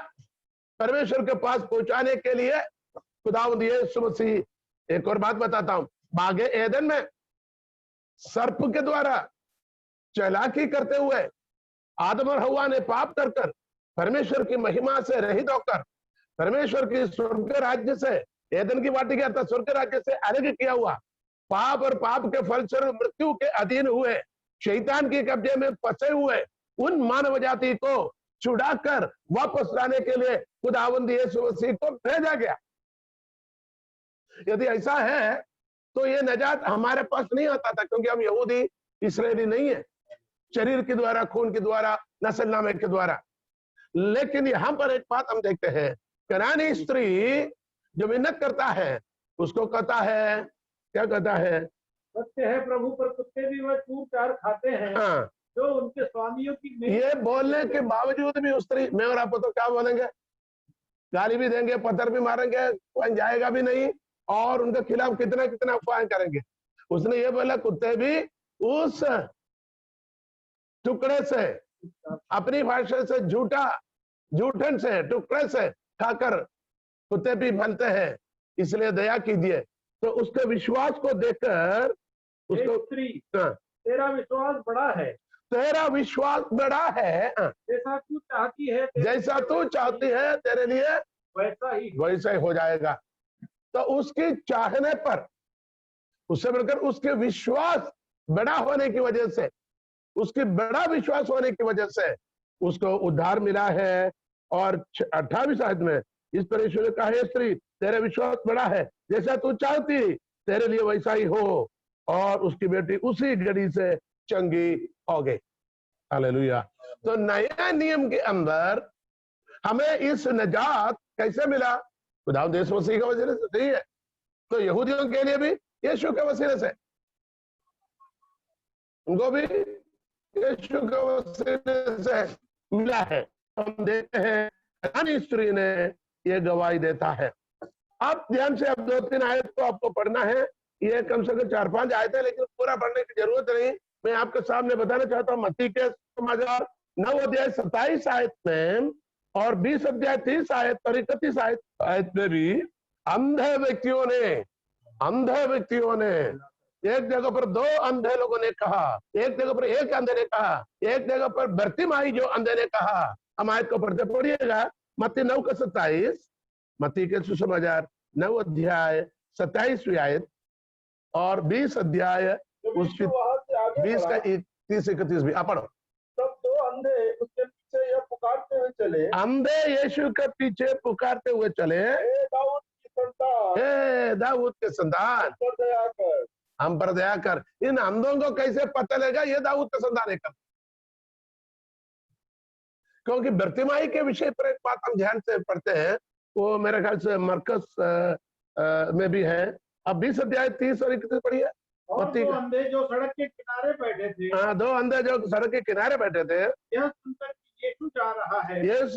परमेश्वर के पास पहुंचाने के लिए खुदावंद यीशु मसीह। एक और बात बताता हूं, बागे एदन में सर्प के द्वारा चालाकी करते हुए आदम और हव्वा ने पाप कर परमेश्वर की महिमा से रहित होकर परमेश्वर की स्वर्ग राज्य से, एदन की वाटिका अर्थात स्वर्ग राज्य से अलग किया हुआ, पाप और पाप के फलस्वरूप मृत्यु के अधीन हुए, शैतान के कब्जे में फंसे हुए उन मानव जाति को छुड़ाकर वापस लाने के लिए खुदावंद यीशु मसीह को भेजा गया। यदि ऐसा है तो ये नजात हमारे पास नहीं आता था, क्योंकि हम यहूदी इस्राएली नहीं है, शरीर के द्वारा, खून के द्वारा, नस्लनामे के द्वारा। लेकिन यहां पर एक बात हम देखते हैं, कनानी स्त्री जो मिन्नत करता है उसको कहता है, क्या कहता है? सत्य है प्रभु, पर कुत्ते भी वह चूर चार खाते हैं। हाँ, जो उनके स्वामियों की। ये बोलने के बावजूद भी उस स्त्री, मैं और आपको तो क्या बोलेंगे? गाली भी देंगे, पत्थर भी मारेंगे, कोई जाएगा भी नहीं, और उनके खिलाफ कितना कितना अफवाह करेंगे। उसने ये बोला, कुत्ते भी उस टुकड़े से, अपनी भाषा से झूठन से, टुकड़े से खाकर कुत्ते भी बनते हैं, इसलिए दया कीजिए। तो उसके विश्वास को देखकर उसको, तेरा विश्वास बड़ा है, तेरा विश्वास बड़ा है, जैसा तू चाहती है, जैसा तू चाहती है तेरे लिए वैसा ही हो जाएगा। तो उसकी चाहने पर, उससे बढ़कर उसके विश्वास बड़ा होने की वजह से, उसकी बड़ा विश्वास होने की वजह से उसको उद्धार मिला है। और 28 आयत में इस पर यीशु ने कहा, स्त्री तेरा विश्वास बड़ा है, जैसा तू चाहती तेरे लिए वैसा ही हो। और उसकी बेटी उसी घड़ी से चंगी हो गई। हालेलुया। तो नया नियम के अंदर हमें इस नजात कैसे मिला? खुदावंद यीशु मसीह का वसीले से, सही है। तो यहूदियों के लिए भी यीशु के वसीले से, उनको भी यीशु के वसीले से मिला है। हम देखते हैं रानी स्त्री ने ये गवाही देता है। अब ध्यान से अब 2-3 आयत को आपको पढ़ना है, ये कम से कम 4-5 आयत है, लेकिन पूरा पढ़ने की जरूरत नहीं। मैं आपके सामने बताना चाहता हूँ मत्ती के समाचार 9 अध्याय 27 आयत में और 20 अध्याय 30 आयत और 31 आयत में भी अंधे व्यक्तियों ने एक जगह पर 2 अंधे लोगों ने कहा, एक जगह पर एक अंधे ने कहा, एक जगह पर बर्तिमाई जो अंधे ने कहा। हम आयत को पढ़ते पढ़िएगा, मत्ती 9 का 27, मत्ती के सुसमाचार 9 अध्याय 27वीं आयत और 20 अध्याय उसकी 20 का 30-31 भी आप पढ़ो। तब 2 अंधे उसके पीछे यह पुकारते हुए चले, अंधे यीशु के पीछे पुकारते हुए चले, हे दाऊद की संतान, हे दाऊद के संतान, पर दया कर, हम पर दया कर। इन अंधों को कैसे पता लगेगा ये दाऊद का संतान है? क्योंकि बर्तिमाई के विषय पर एक बात हम ध्यान से पढ़ते हैं, वो मेरे ख्याल से मरकस में भी है। अब 20 अध्याय 30 और 31 पढ़िए। और 2 अंधे जो सड़क के किनारे बैठे थे, हाँ, 2 अंधे जो सड़क के किनारे बैठे थे, यह सुनकर कि यीशु जा रहा है, ये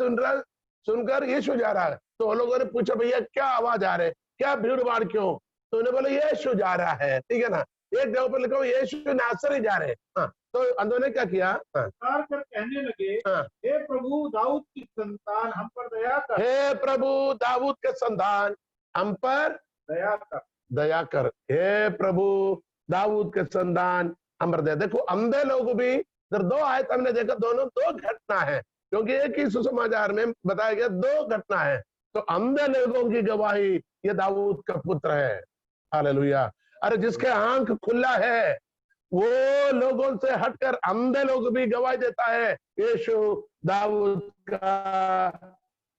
सुनकर यीशु जा रहा है, तो वो लोगों ने पूछा भैया क्या आवाज आ रहे, क्या भीड़ भाड़ क्यों? तो उन्हें बोले यीशु जा रहा है, ठीक है ना। एक जगह पर लिखा यीशु नासरी जा रहे हैं। हाँ, तो अंधों ने क्या किया? पुकार कर कहने लगे, हाँ, हे प्रभु दाऊद की संतान हम पर दया कर, हे प्रभु दाऊद के संतान हम पर दया कर, दया कर, हे प्रभु दाऊद के संतान हम पर दया। देखो अंधे लोग भी, 2 आयत हमने देखा, दोनों 2 घटना है, क्योंकि एक ही सुसमाचार में बताया गया 2 घटना है। तो अंधे लोगों की गवाही ये दाऊद का पुत्र है, हालेलुया। अरे जिसके आंख खुला है वो लोगों से हटकर अंधे लोग भी गवाही देता है यीशु दाऊद का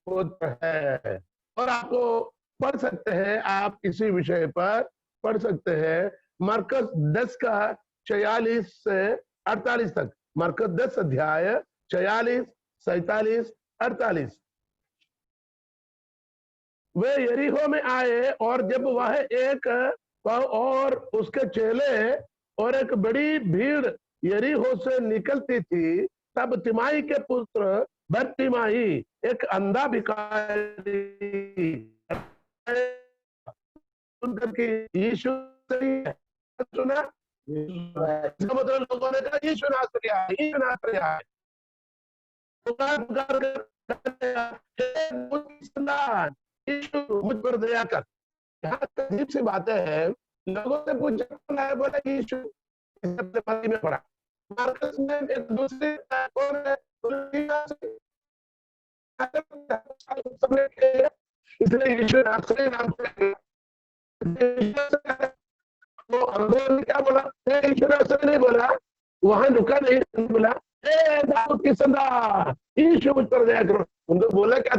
पुत्र है। और आपको पढ़ सकते हैं, आप इसी विषय पर पढ़ सकते हैं मरकस 10 का 46 से 48 तक, मरकस 10 अध्याय 46, 47, 48। वे यरीहो में आए और जब वह एक और उसके चेले और एक बड़ी भीड़ यरीहो से निकलती थी, तब तिमाई के पुत्र बर्तिमाई एक अंधा भिखारी सुनकर कि यीशु सुना, इसका मतलब लोगों ने कहा यीशु नासरी है, यीशु नासरी है। यीशु मुझ पर दया कर। यहाँ अजीब सी बातें हैं, लोगों से पूछा, बोला यीशु में पढ़ा, मार्कस में एक दूसरी कौन है, इसलिए यीशु नासरी नाम से तो अंधों ने क्या बोला? यीशु नासरी नहीं बोला, वहां रुका नहीं, बोला हे दाऊद की संतान यीशु मुझ पर दया करो। उनको बोला क्या?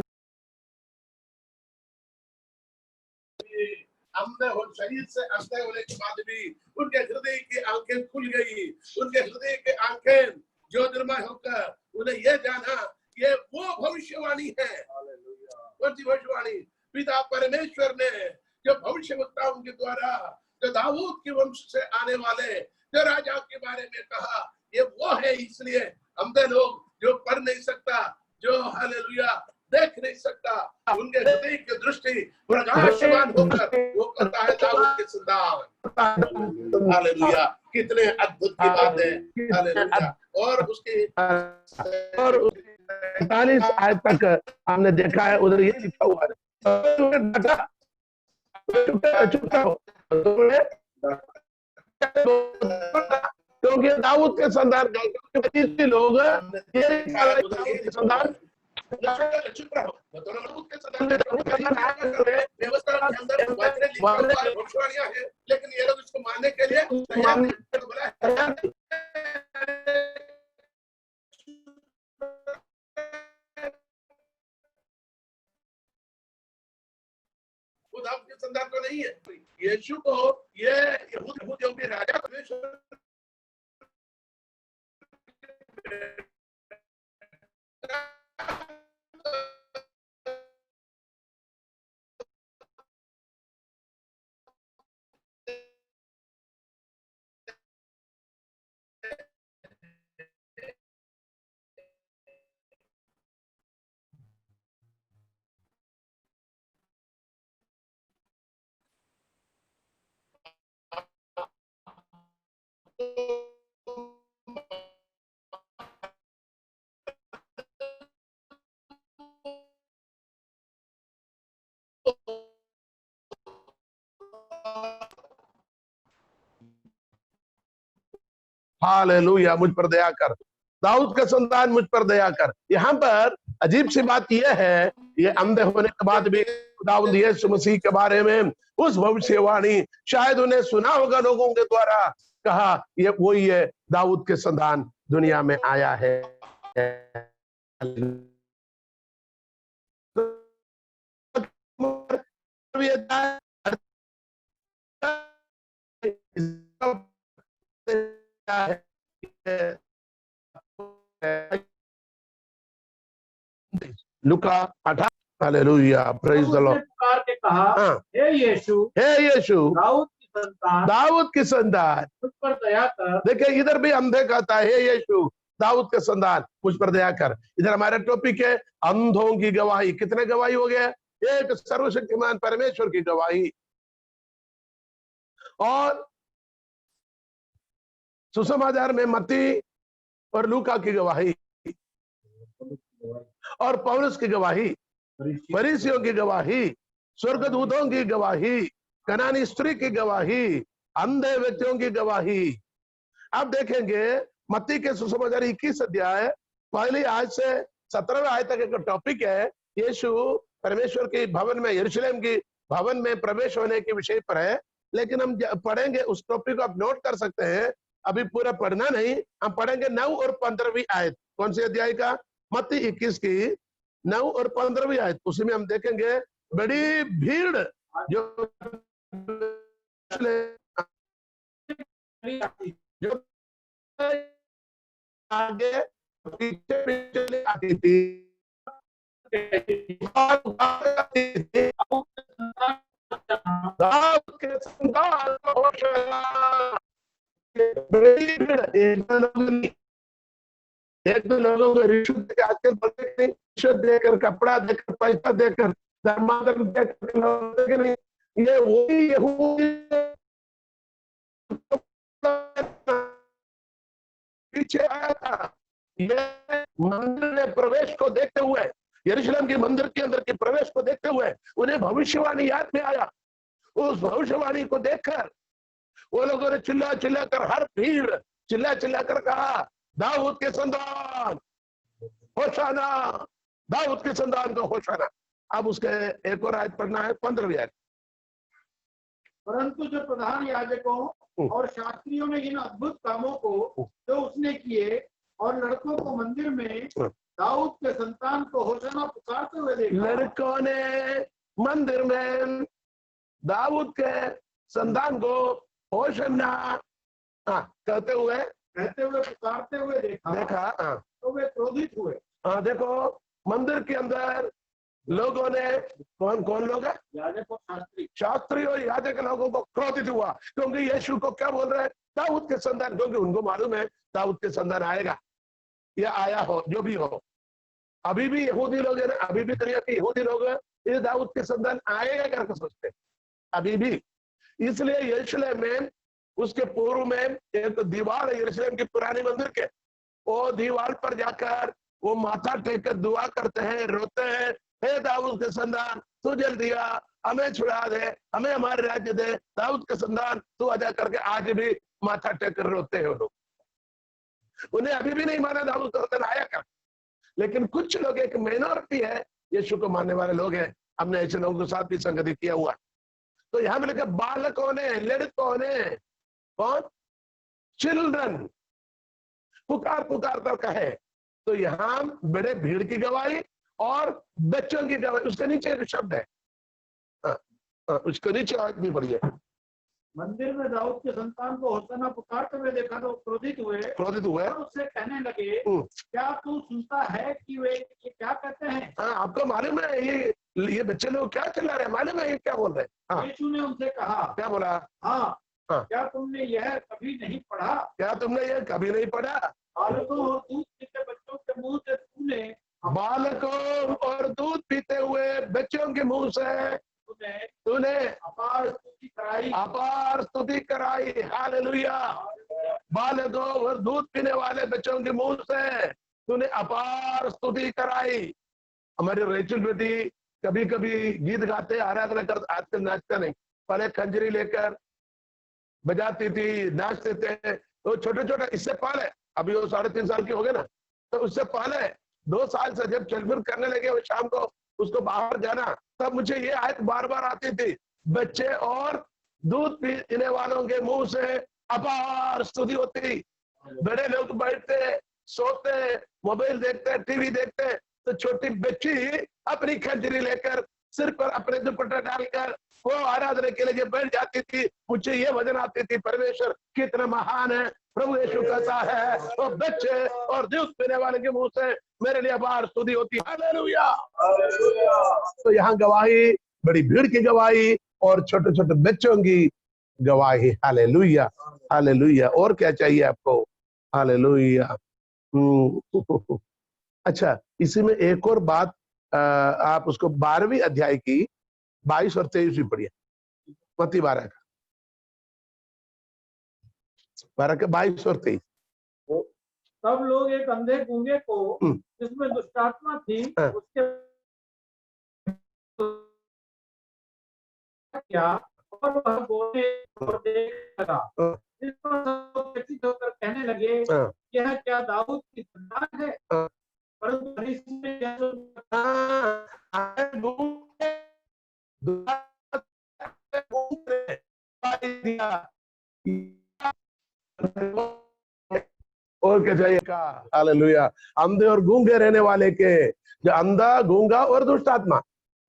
अंधे हो, शरीर से अंधे होने के बाद भी उनके हृदय की आंखें खुल गई, उनके हृदय की आंखें ज्योतिर्मय होकर उन्हें यह जाना ये वो भविष्यवाणी है। कौन सी भविष्यवाणी? पिता परमेश्वर ने जो भविष्यवक्ताओं के द्वारा जो दाऊद के वंश से आने वाले जो राजा के बारे में कहा, ये वो है। इसलिए अंधे लोग जो पढ़ नहीं सकता, जो हालेलुया देख नहीं सकता, उनके हृदय की दृष्टि प्रकाशमान होकर वो कहता है दाऊद के संतान। हालेलुया, कितने अद्भुत की बात है, हालेलुया। और उसकी 45 आयत तक हमने देखा है, उधर ये लिखा हुआ है क्योंकि दाऊद के संतान लोग संतान चुप रहो, भविष्यवाणियां हैं, लेकिन ये लोग इसको मानने के लिए तैयार नहीं। दाऊद के संतान तो नहीं है। यीशु को ये यहूदियों के राजा हालेलुया, मुझ पर दया कर, दाऊद का संतान मुझ पर दया कर। यहाँ पर अजीब सी बात यह है, ये अंधे होने के बाद भी दाऊद यीशु मसीह के बारे में उस भविष्यवाणी शायद उन्हें सुना होगा, लोगों के द्वारा कहा ये वही है, दाऊद के संतान दुनिया में आया है। लुका 18, हालेलुया, प्रेज द लॉर्ड। पुकार के कहा, हाँ। हे यीशु, दाऊद की संतान, मुझ पर दया कर। देखिए इधर भी अंधे कहता है, हे यीशु दाऊद के संतान मुझ पर दया कर। इधर हमारा टॉपिक है अंधों की गवाही। कितने गवाही हो गया? एक सर्वशक्तिमान परमेश्वर की गवाही और सुसमाचार में मत्ती और लूका की गवाही और पौलुस की गवाही, फरीसियों की गवाही, स्वर्गदूतों की गवाही, कनानी स्त्री की गवाही, अंधे व्यक्तियों की गवाही। आप देखेंगे मत्ती के सुसमाचार 21 अध्याय पहली आयत से 17वें आयत तक एक टॉपिक है, यीशु परमेश्वर के भवन में, यरूशलेम की भवन में प्रवेश होने के विषय पर है। लेकिन हम पढ़ेंगे उस टॉपिक को, आप नोट कर सकते हैं, अभी पूरा पढ़ना नहीं, हम पढ़ेंगे 9 और 15वीं आयत। कौन सी अध्याय का? मत्ती 21 की 9 और 15वीं आयत। उसी में हम देखेंगे बड़ी भीड़ जो आगे पीछे पीछे आती थी, दाऊद के संतान को होशाना। बड़ी भीड़, एक दो लोगों को रिश्वत आजकल बोलते, रिश्वत देकर, कपड़ा देकर, पैसा देकर, धर्मांतरण देकर लोग देखे नहीं, ये वही यहूदी पीछे आया था। ये मंदिर में प्रवेश को देखते हुए, यरूशलेम के मंदिर के अंदर के प्रवेश को देखते हुए उन्हें भविष्यवाणी याद में आया। उस भविष्यवाणी को देखकर वो लोगों ने चिल्ला चिल्ला कर, हर भीड़ चिल्ला चिल्ला कर कहा, दाऊद के संतान होशाना, दाऊद के संतान को होशाना। अब उसके एक और आयत पढ़ना है, 15वीं आयत। परंतु जो प्रधान याजकों और शास्त्रियों ने इन अद्भुत कामों को जो उसने किए और लड़कों को मंदिर में दाऊद के संतान को होशाना पुकारते हुए देखा। लड़कों ने मंदिर में दाऊद के संतान को होशाना कहते हुए पुकारते हुए देखा। तो वे क्रोधित हुए। देखो मंदिर के अंदर लोगों ने, कौन कौन लोग है? याजक और शास्त्री, शास्त्री और याजक लोगों को क्रोधित हुआ, क्योंकि यीशु को क्या बोल रहे हैं? दाऊद के संतान, क्योंकि उनको मालूम है दाऊद के संतान आएगा या आया हो, जो भी हो। अभी भी यहूदी लोग है ना, अभी भी दुनिया के यहूदी लोग ये दाऊद के संतान आएगा करके सोचते अभी भी। इसलिए यरूशलेम में उसके पूर्व में एक दीवार है, यरूशलेम के पुराने मंदिर के, वो दीवार पर जाकर वो माथा टेक कर दुआ करते हैं, रोते हैं, हे दाऊद के संतान तू जल्दी आ, हमें छुड़ा दे, हमें हमारे राज्य दे, दाऊद के संतान तू आजा करके आज भी माथा टेक कर रोते हैं लोग। उन्हें अभी भी नहीं माना दाऊद का संतान आया कर। लेकिन कुछ लोग, एक माइनॉरिटी है यीशु को मानने वाले लोग हैं, हमने ऐसे लोगों के साथ भी संगति किया हुआ। तो यहाँ पे लिखा बालकों ने, लड़कों ने, कौन? चिल्ड्रन पुकार पुकार कर कहे। तो यहाँ बड़े भीड़ की गवाही और बच्चों की गवाही, उसके नीचे एक शब्द है, उसके नीचे आज भी बढ़िया। मंदिर में दाऊद के संतान को होशाना पुकारते हुए देखा तो क्रोधित हुए और उससे कहने लगे, क्या तू सुनता है कि वे ये क्या कहते हैं? आपको मालूम है ये बच्चे लोग क्या चिल्ला रहे हैं? मालूम है ये क्या बोल रहे हैं? यीशु ने उनसे कहा, क्या बोला? क्या तुमने यह कभी नहीं पढ़ा? क्या तुमने ये कभी नहीं पढ़ा? बालकों और दूध पीते बच्चों के मुंह से तूने, बालकों और दूध पीते हुए बच्चों के मुंह से तूने अपार स्तुति कराई। हालेलुया। बालकों और दूध पीने वाले बच्चों के मुंह से तूने अपार स्तुति कराई। हमारी रेचल बेटी कभी कभी गीत गाते, आराधना करते, आजकल नाचता नहीं, पहले खंजरी लेकर बजाती थी, नाचते थे, तो छोटे छोटे, इससे पहले, अभी वो 3.5 साल के हो गए ना, तो उससे पहले 2 साल से जब चलफिर करने लगे वो शाम को उसको बाहर जाना, तब मुझे ये आयत बार बार आती थी, बच्चे और दूध पीने वालों के मुंह से अपार स्तुति होती। बड़े लोग बैठते, सोते, मोबाइल देखते, टीवी देखते, तो छोटी बच्ची अपनी खंजरी लेकर सिर पर अपने दुपट्टा डालकर वो आराधना के लिए बैठ जाती थी। मुझे ये वजन आती थी, परमेश्वर कितना महान है, प्रभु यीशु कैसा है। वो बच्चे और दूध पीने वाले के मुंह से मेरे लिए अपार स्तुति होती। हालेलुया। तो यहाँ गवाही, बड़ी भीड़ की गवाही और छोटे छोटे बच्चों की गवाही। Hallelujah, hallelujah. और क्या चाहिए आपको? हालेलुया। अच्छा, इसी में एक और बात, आप उसको 12वीं अध्याय की 22 और 23 भी पढ़िए। मत्ती 12 का 22 और 23। तब लोग एक अंधे गूंगे को जिसमें दुष्टात्मा थी उसके क्या, और वह बोलने और देखने लगा। इस पर सब लोग चकित होकर कहने लगे, यह क्या दाऊद की संतान है? परंतु फरीसी ने यह और क्या चाहिए का? हालेलुया। अंधे और गूंगे रहने वाले के, जो अंधा, गूंगा और दुष्ट आत्मा।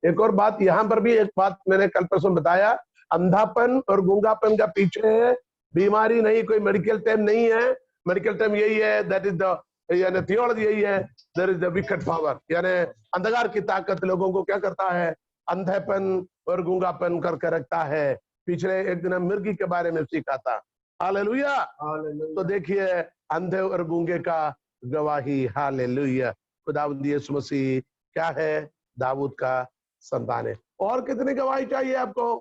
एक और बात यहाँ पर भी, एक बात मैंने कल परसों बताया, अंधापन और गूंगापन का पीछे बीमारी नहीं, कोई मेडिकल टर्म नहीं है। मेडिकल टर्म यही है, दैट इज द, यानी थियोलॉजी यही है, there is the wicked power, यानी अंधकार की ताकत लोगों को क्या करता है, अंधेपन और गूंगापन करके रखता है। पिछले एक दिन मिर्गी के बारे में सीखा था। हालेलुया। तो देखिए, अंधे और गूंगे का गवाही। हालेलुया। खुदावंद यीशु मसीह क्या है? दाऊद का संतान है। और कितनी गवाही चाहिए आपको?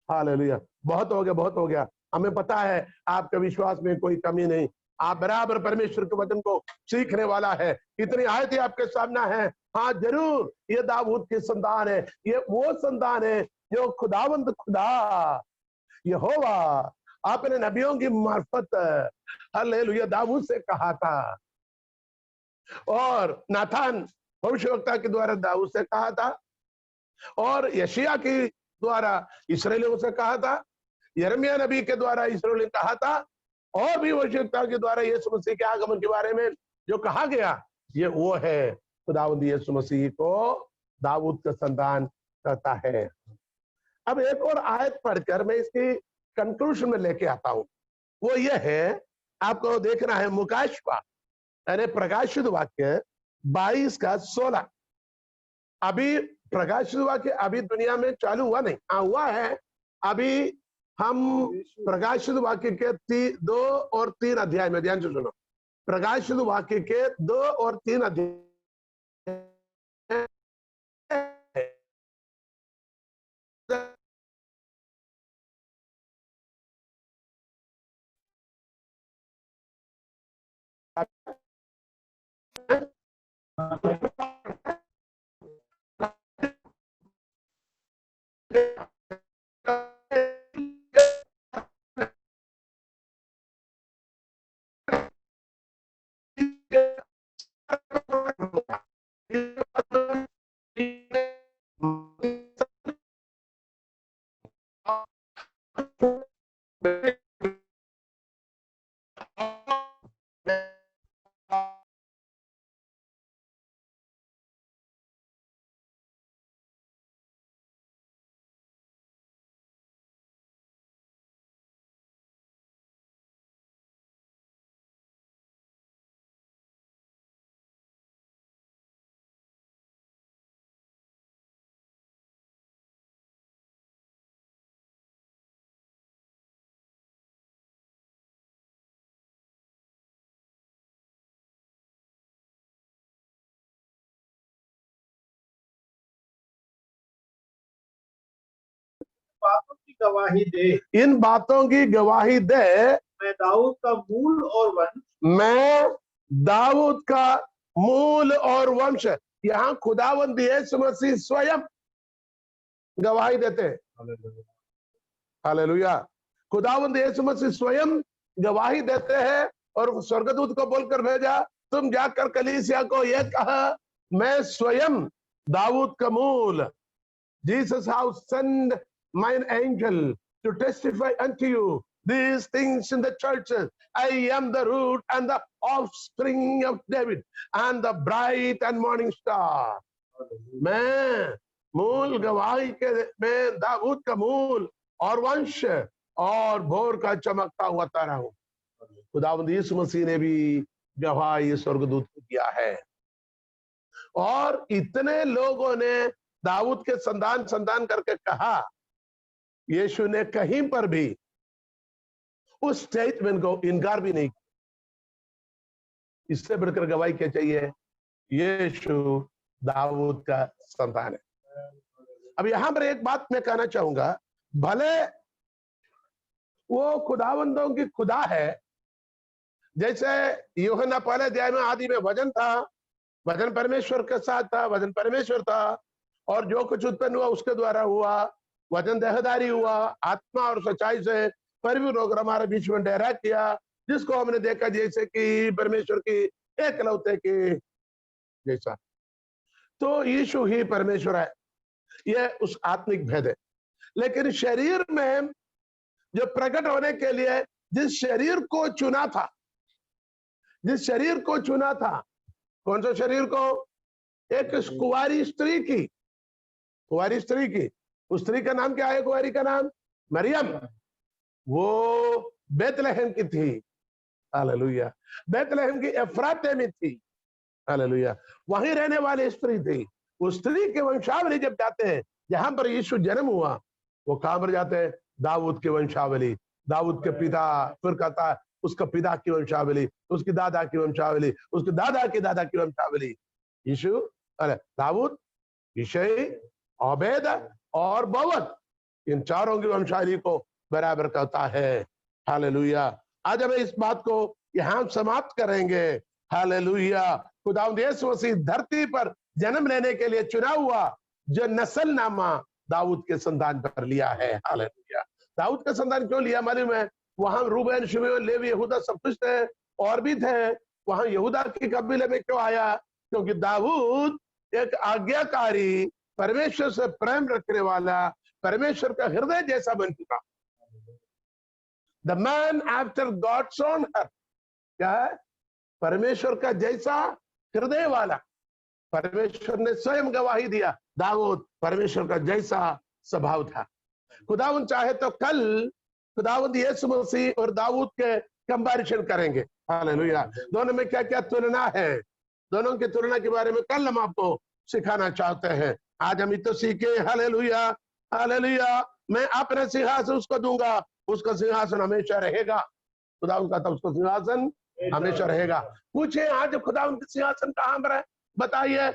हालेलुया। बहुत हो गया, बहुत हो गया। हमें पता है आपके विश्वास में कोई कमी नहीं, आप बराबर परमेश्वर के वचन को सीखने वाला है। इतनी आयतें आपके सामने है। हाँ जरूर, ये दाऊद की संतान है, ये वो संतान है जो खुदावंद खुदा यहोवा आपने नबियों की मार्फत हालेलुया दाऊद से कहा था, और नाथान भविष्यवक्ता के द्वारा दाऊद से कहा था, और यशिया के द्वारा इस्राएलियों से कहा था, यिर्मयाह नबी के द्वारा इस्राएल ने कहा था, और भी भविष्यवक्ता के द्वारा यीशु मसीह के आगमन के बारे में जो कहा गया, ये वो है खुदावंद यीशु मसीह को दाऊद का संतान कहता है। अब एक और आयत पढ़कर मैं इसकी कंक्लूजन में लेके आता हूं। वो ये है, आपको देखना है मुकाशवा यानी प्रकाशित वाक्य 22 का 16। अभी प्रकाशित वाक्य अभी दुनिया में चालू हुआ नहीं, हुआ है। अभी हम प्रकाशित वाक्य के 2 और 3 अध्याय में, ध्यान से सुनो, प्रकाशित वाक्य के 2 और 3 अध्याय बातों की गवाही दे, इन बातों की गवाही दे, मैं दाऊद का मूल और वंश, मैं दाऊद का मूल और वंश। यहाँ खुदावंद यीशु मसीह स्वयं गवाही देते हैं। हालेलुया। खुदावंद यीशु मसीह स्वयं गवाही देते हैं और स्वर्गदूत को बोलकर भेजा, तुम जाकर कलीसिया को ये कहा, मैं स्वयं दाऊद का मूल, Jesus has sent mine angel to testify unto you these things in the churches. I am the root and the offspring of David and the bright and morning star. मैं मूल गवाही के, मैं दाऊद का मूल और वंश और भोर का चमकता हुआ तारा हूं। खुदावंद यीशु मसीह ने भी गवाही स्वर्गदूत को दिया है। और इतने लोगों ने दाऊद के संतान करके कहा, यीशु ने कहीं पर भी उस स्टेटमेंट को इनकार भी नहीं किया। इससे बढ़कर गवाही क्या चाहिए? यीशु दाऊद का संतान है। अब यहां पर एक बात मैं कहना चाहूंगा, भले वो खुदावंदों की खुदा है, जैसे यूहन्ना पहले अध्याय में आदि में वचन था, वचन परमेश्वर के साथ था, वचन परमेश्वर था और जो कुछ उत्पन्न हुआ उसके द्वारा हुआ, वचन देहधारी हुआ, आत्मा और सच्चाई से परिपूर्ण होकर हमारे बीच में ठहरा किया, जिसको हमने देखा जैसे कि परमेश्वर की एकलौते के जैसा। तो यीशु ही परमेश्वर है, यह उस आत्मिक भेद है। लेकिन शरीर में जो प्रकट होने के लिए जिस शरीर को चुना था, जिस शरीर को चुना था, कौन सा शरीर को? एक कुंवारी स्त्री की, कुंवारी स्त्री की। उस स्त्री का नाम क्या है? कुंवारी का नाम मरियम। वो बेतलहम की थी, हालेलुया। बेतलहम की एफ्राते में थी, हालेलुया। वहीं रहने वाली स्त्री थी। उस स्त्री के वंशावली जब जाते हैं, जहां पर यीशु जन्म हुआ, वो कहां पर जाते हैं? दाऊद की वंशावली, दाऊद के पिता, फिर कहता उसका पिता की वंशावली, उसकी दादा की वंशावली, उसके दादा की दादा की वंशावली। यीशु, अरे दाऊद, यिशै, ओबेद और बोअज, इन चारों की वंशावली को बराबर करता है, हालेलुया। आज हम इस बात को यहां समाप्त करेंगे, हालेलुया। खुदावंद यीशु मसीह धरती पर जन्म लेने के लिए चुना हुआ जो नस्ल नामा दाऊद के संतान पर लिया है, हालेलुया। दाऊद का संतान क्यों लिया मालूम है? वहां रूबेन, शिमोन, लेवी, यहूदा सब कुछ थे और भी थे। वहां यहूदा की कबीले में क्यों आया? क्योंकि दाऊद एक आज्ञाकारी, परमेश्वर से प्रेम रखने वाला, परमेश्वर का हृदय जैसा बन चुका। The man after God's own heart, क्या है? परमेश्वर का जैसा हृदय वाला। परमेश्वर ने स्वयं गवाही दिया, दाऊद परमेश्वर का जैसा स्वभाव था। खुदावंद चाहे तो कल खुदावंद यीशु मसीह और दाऊद के कंपैरिजन करेंगे, हालेलुया। दोनों में क्या क्या तुलना है, दोनों की तुलना के बारे में कल हम आपको सिखाना चाहते हैं। आज हम तो सीखे, हालेलुया, हालेलुया। मैं अपने सिंहासन उसको दूंगा, उसका सिंहासन हमेशा रहेगा। खुदावंद का था उसका सिंहासन हमेशा रहेगा। पूछे आज खुदावंद का सिंहासन कहां पर है? बताइए।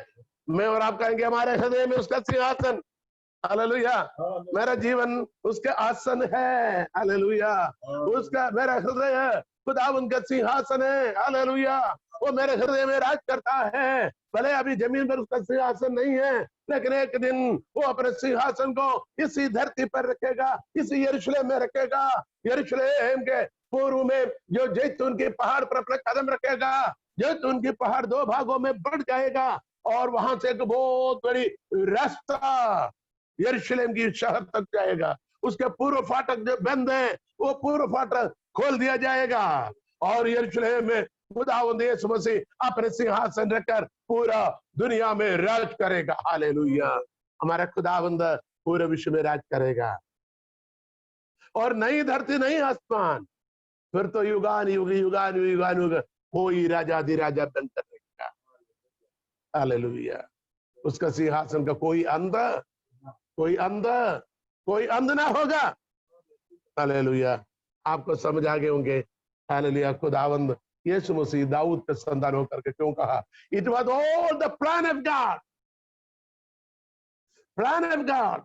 मैं और आप कहेंगे हमारे हृदय में उसका सिंहासन, हालेलुया। मेरा जीवन उसके आसन है, हालेलुया। उसका मेरा हृदय है, खुदावंद का सिंहासन है, हालेलुया। वो मेरे हृदय में राज करता है। भले अभी जमीन पर उसका सिंहासन नहीं है, लेकिन एक दिन वो अपने सिंहासन को इसी धरती पर रखेगा, इसी यरूशलेम में रखेगा। यरूशलेम के पूर्व में जो जैतून के पहाड़ पर अपने कदम रखेगा, जैतून की पहाड़ दो भागों में बढ़ जाएगा और वहां से एक बहुत बड़ी रास्ता यरूशलेम की शहर तक जाएगा। उसके पूर्व फाटक जो बंद है, वो पूर्व फाटक खोल दिया जाएगा और यरूशलेम में खुदावंद यीशु मसीह अपने सिंहासन रखकर पूरा दुनिया में राज करेगा, हालेलुया। हमारा खुदावंद पूरे विश्व में राज करेगा और नई धरती, नई आसमान, फिर तो युगान युग, युगान युग, युगान युग कोई राजा अधिराजा बनकर रहेगा, हालेलुया। उसका सिंहासन का कोई अंत ना होगा, हालेलुया। आपको समझ आ गए होंगे, हालेलुया। खुदावंद यीशु मसीह दाऊद के संतान होकर के क्यों कहा? It was all the plan of God, plan of God.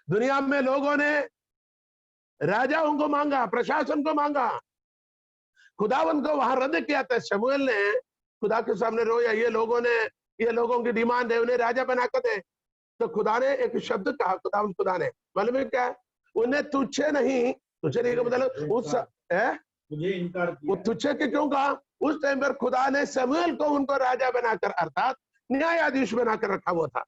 दुनिया में लोगों ने राजाओं को मांगा, प्रशासन को मांगा, खुदावंद को वहां रद्द किया था। शमूएल ने खुदा के सामने रोया, ये लोगों की डिमांड है, उन्हें राजा बना कर दे। तो खुदा ने एक शब्द कहा, खुदा ने मालूम है क्या? उन्हें तुझे नहीं का मतलब मुझे इनकार वो किया। तुच्छ के क्यों कहा? उस टाइम पर खुदा ने शमूएल को उनको राजा बनाकर अर्थात न्यायाधीश बनाकर रखा हुआ था,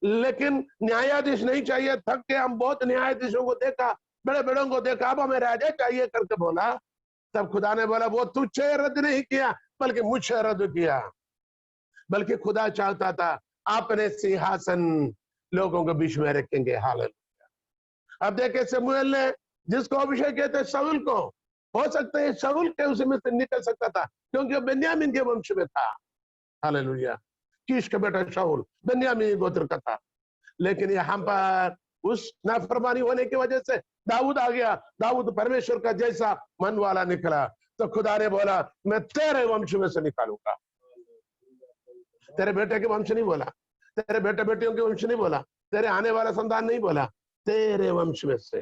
लेकिन न्यायाधीश नहीं चाहिए, थक के हम बहुत न्यायाधीशों को देखा, बड़े बड़ों को देखा, अब हमें राजा चाहिए करके बोला। तब खुदा ने बोला वो तुझे रद्द नहीं किया बल्कि मुझे रद्द किया। बल्कि खुदा चाहता था अपने सिंहासन लोगों के बीच में रखेंगे। हालेलुया। अब देखे शमूएल ने जिसको अभिषेक किया था शाऊल को, हो सकता है शाऊल के उसमें से निकल सकता था क्योंकि वो बेन्यामीन के वंश में था। हालेलुया। कीश का बेटा शाऊल बेन्यामीन गोत्र का था, लेकिन यहाँ पर उस नाफरमानी होने की वजह से दाऊद आ गया। दाऊद परमेश्वर का जैसा मन वाला निकला, तो खुदा ने बोला मैं तेरे वंश में से निकालूंगा। तेरे बेटे के वंश नहीं बोला, तेरे बेटे बेटियों के वंश नहीं बोला, तेरे आने वाला संतान नहीं बोला, तेरे वंश में से,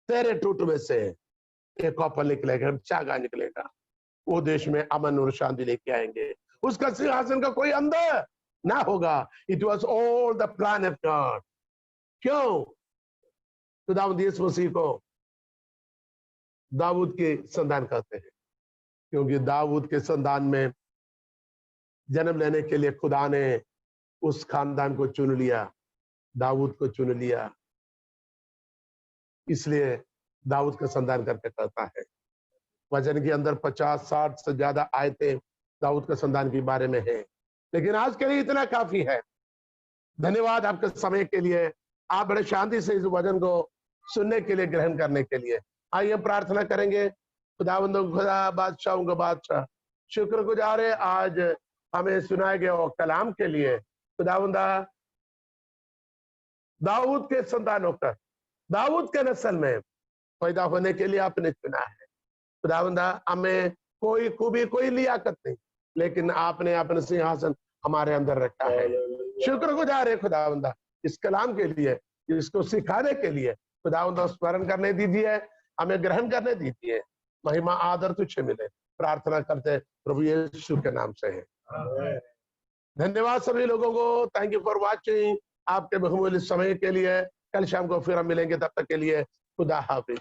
तेरे टूट में से एक कौपल निकलेगा, चागा निकलेगा। वो देश में अमन और शांति लेके आएंगे, उसका सिंहासन का कोई अंदर ना होगा। It was all the plan of God. क्यों? खुदावंद यीशु मसीह को दाऊद के संतान कहते हैं, क्योंकि दाऊद के संतान में जन्म लेने के लिए खुदा ने उस खानदान को चुन लिया, दाऊद को चुन लिया, इसलिए दाऊद का संतान करके कहता है। वचन के अंदर 50-60 से ज्यादा आयतें दाऊद के संतान के बारे में है, लेकिन आज के लिए इतना काफी है। धन्यवाद आपके समय के लिए, आप बड़े शांति से इस वचन को सुनने के लिए, ग्रहण करने के लिए। आइए प्रार्थना करेंगे। खुदावंदों खुदा, बादशाहों का बादशाह, शुक्रगुजार है आज हमें सुनाए गए और कलाम के लिए। खुदावंदा, दाऊद के संतानों का, दाऊद के नस्ल में पैदा होने के लिए आपने चुना है। खुदावंदा, हमें कोई खूबी कोई लियाकत नहीं, लेकिन आपने अपने सिंहासन हमारे अंदर रखा है। शुक्रगुजार है खुदावंदा इस कलाम के लिए, इसको सिखाने के लिए। खुदावंदा स्मरण करने दीजिए, हमें ग्रहण करने दीजिए। महिमा आदर तुझे मिले, प्रार्थना करते प्रभु यीशु के नाम से है। धन्यवाद सभी लोगों को। Thank you for watching. आपके बहुमूल्य समय के लिए। कल शाम को फिर हम मिलेंगे, तब तक के लिए खुदा हाफिज।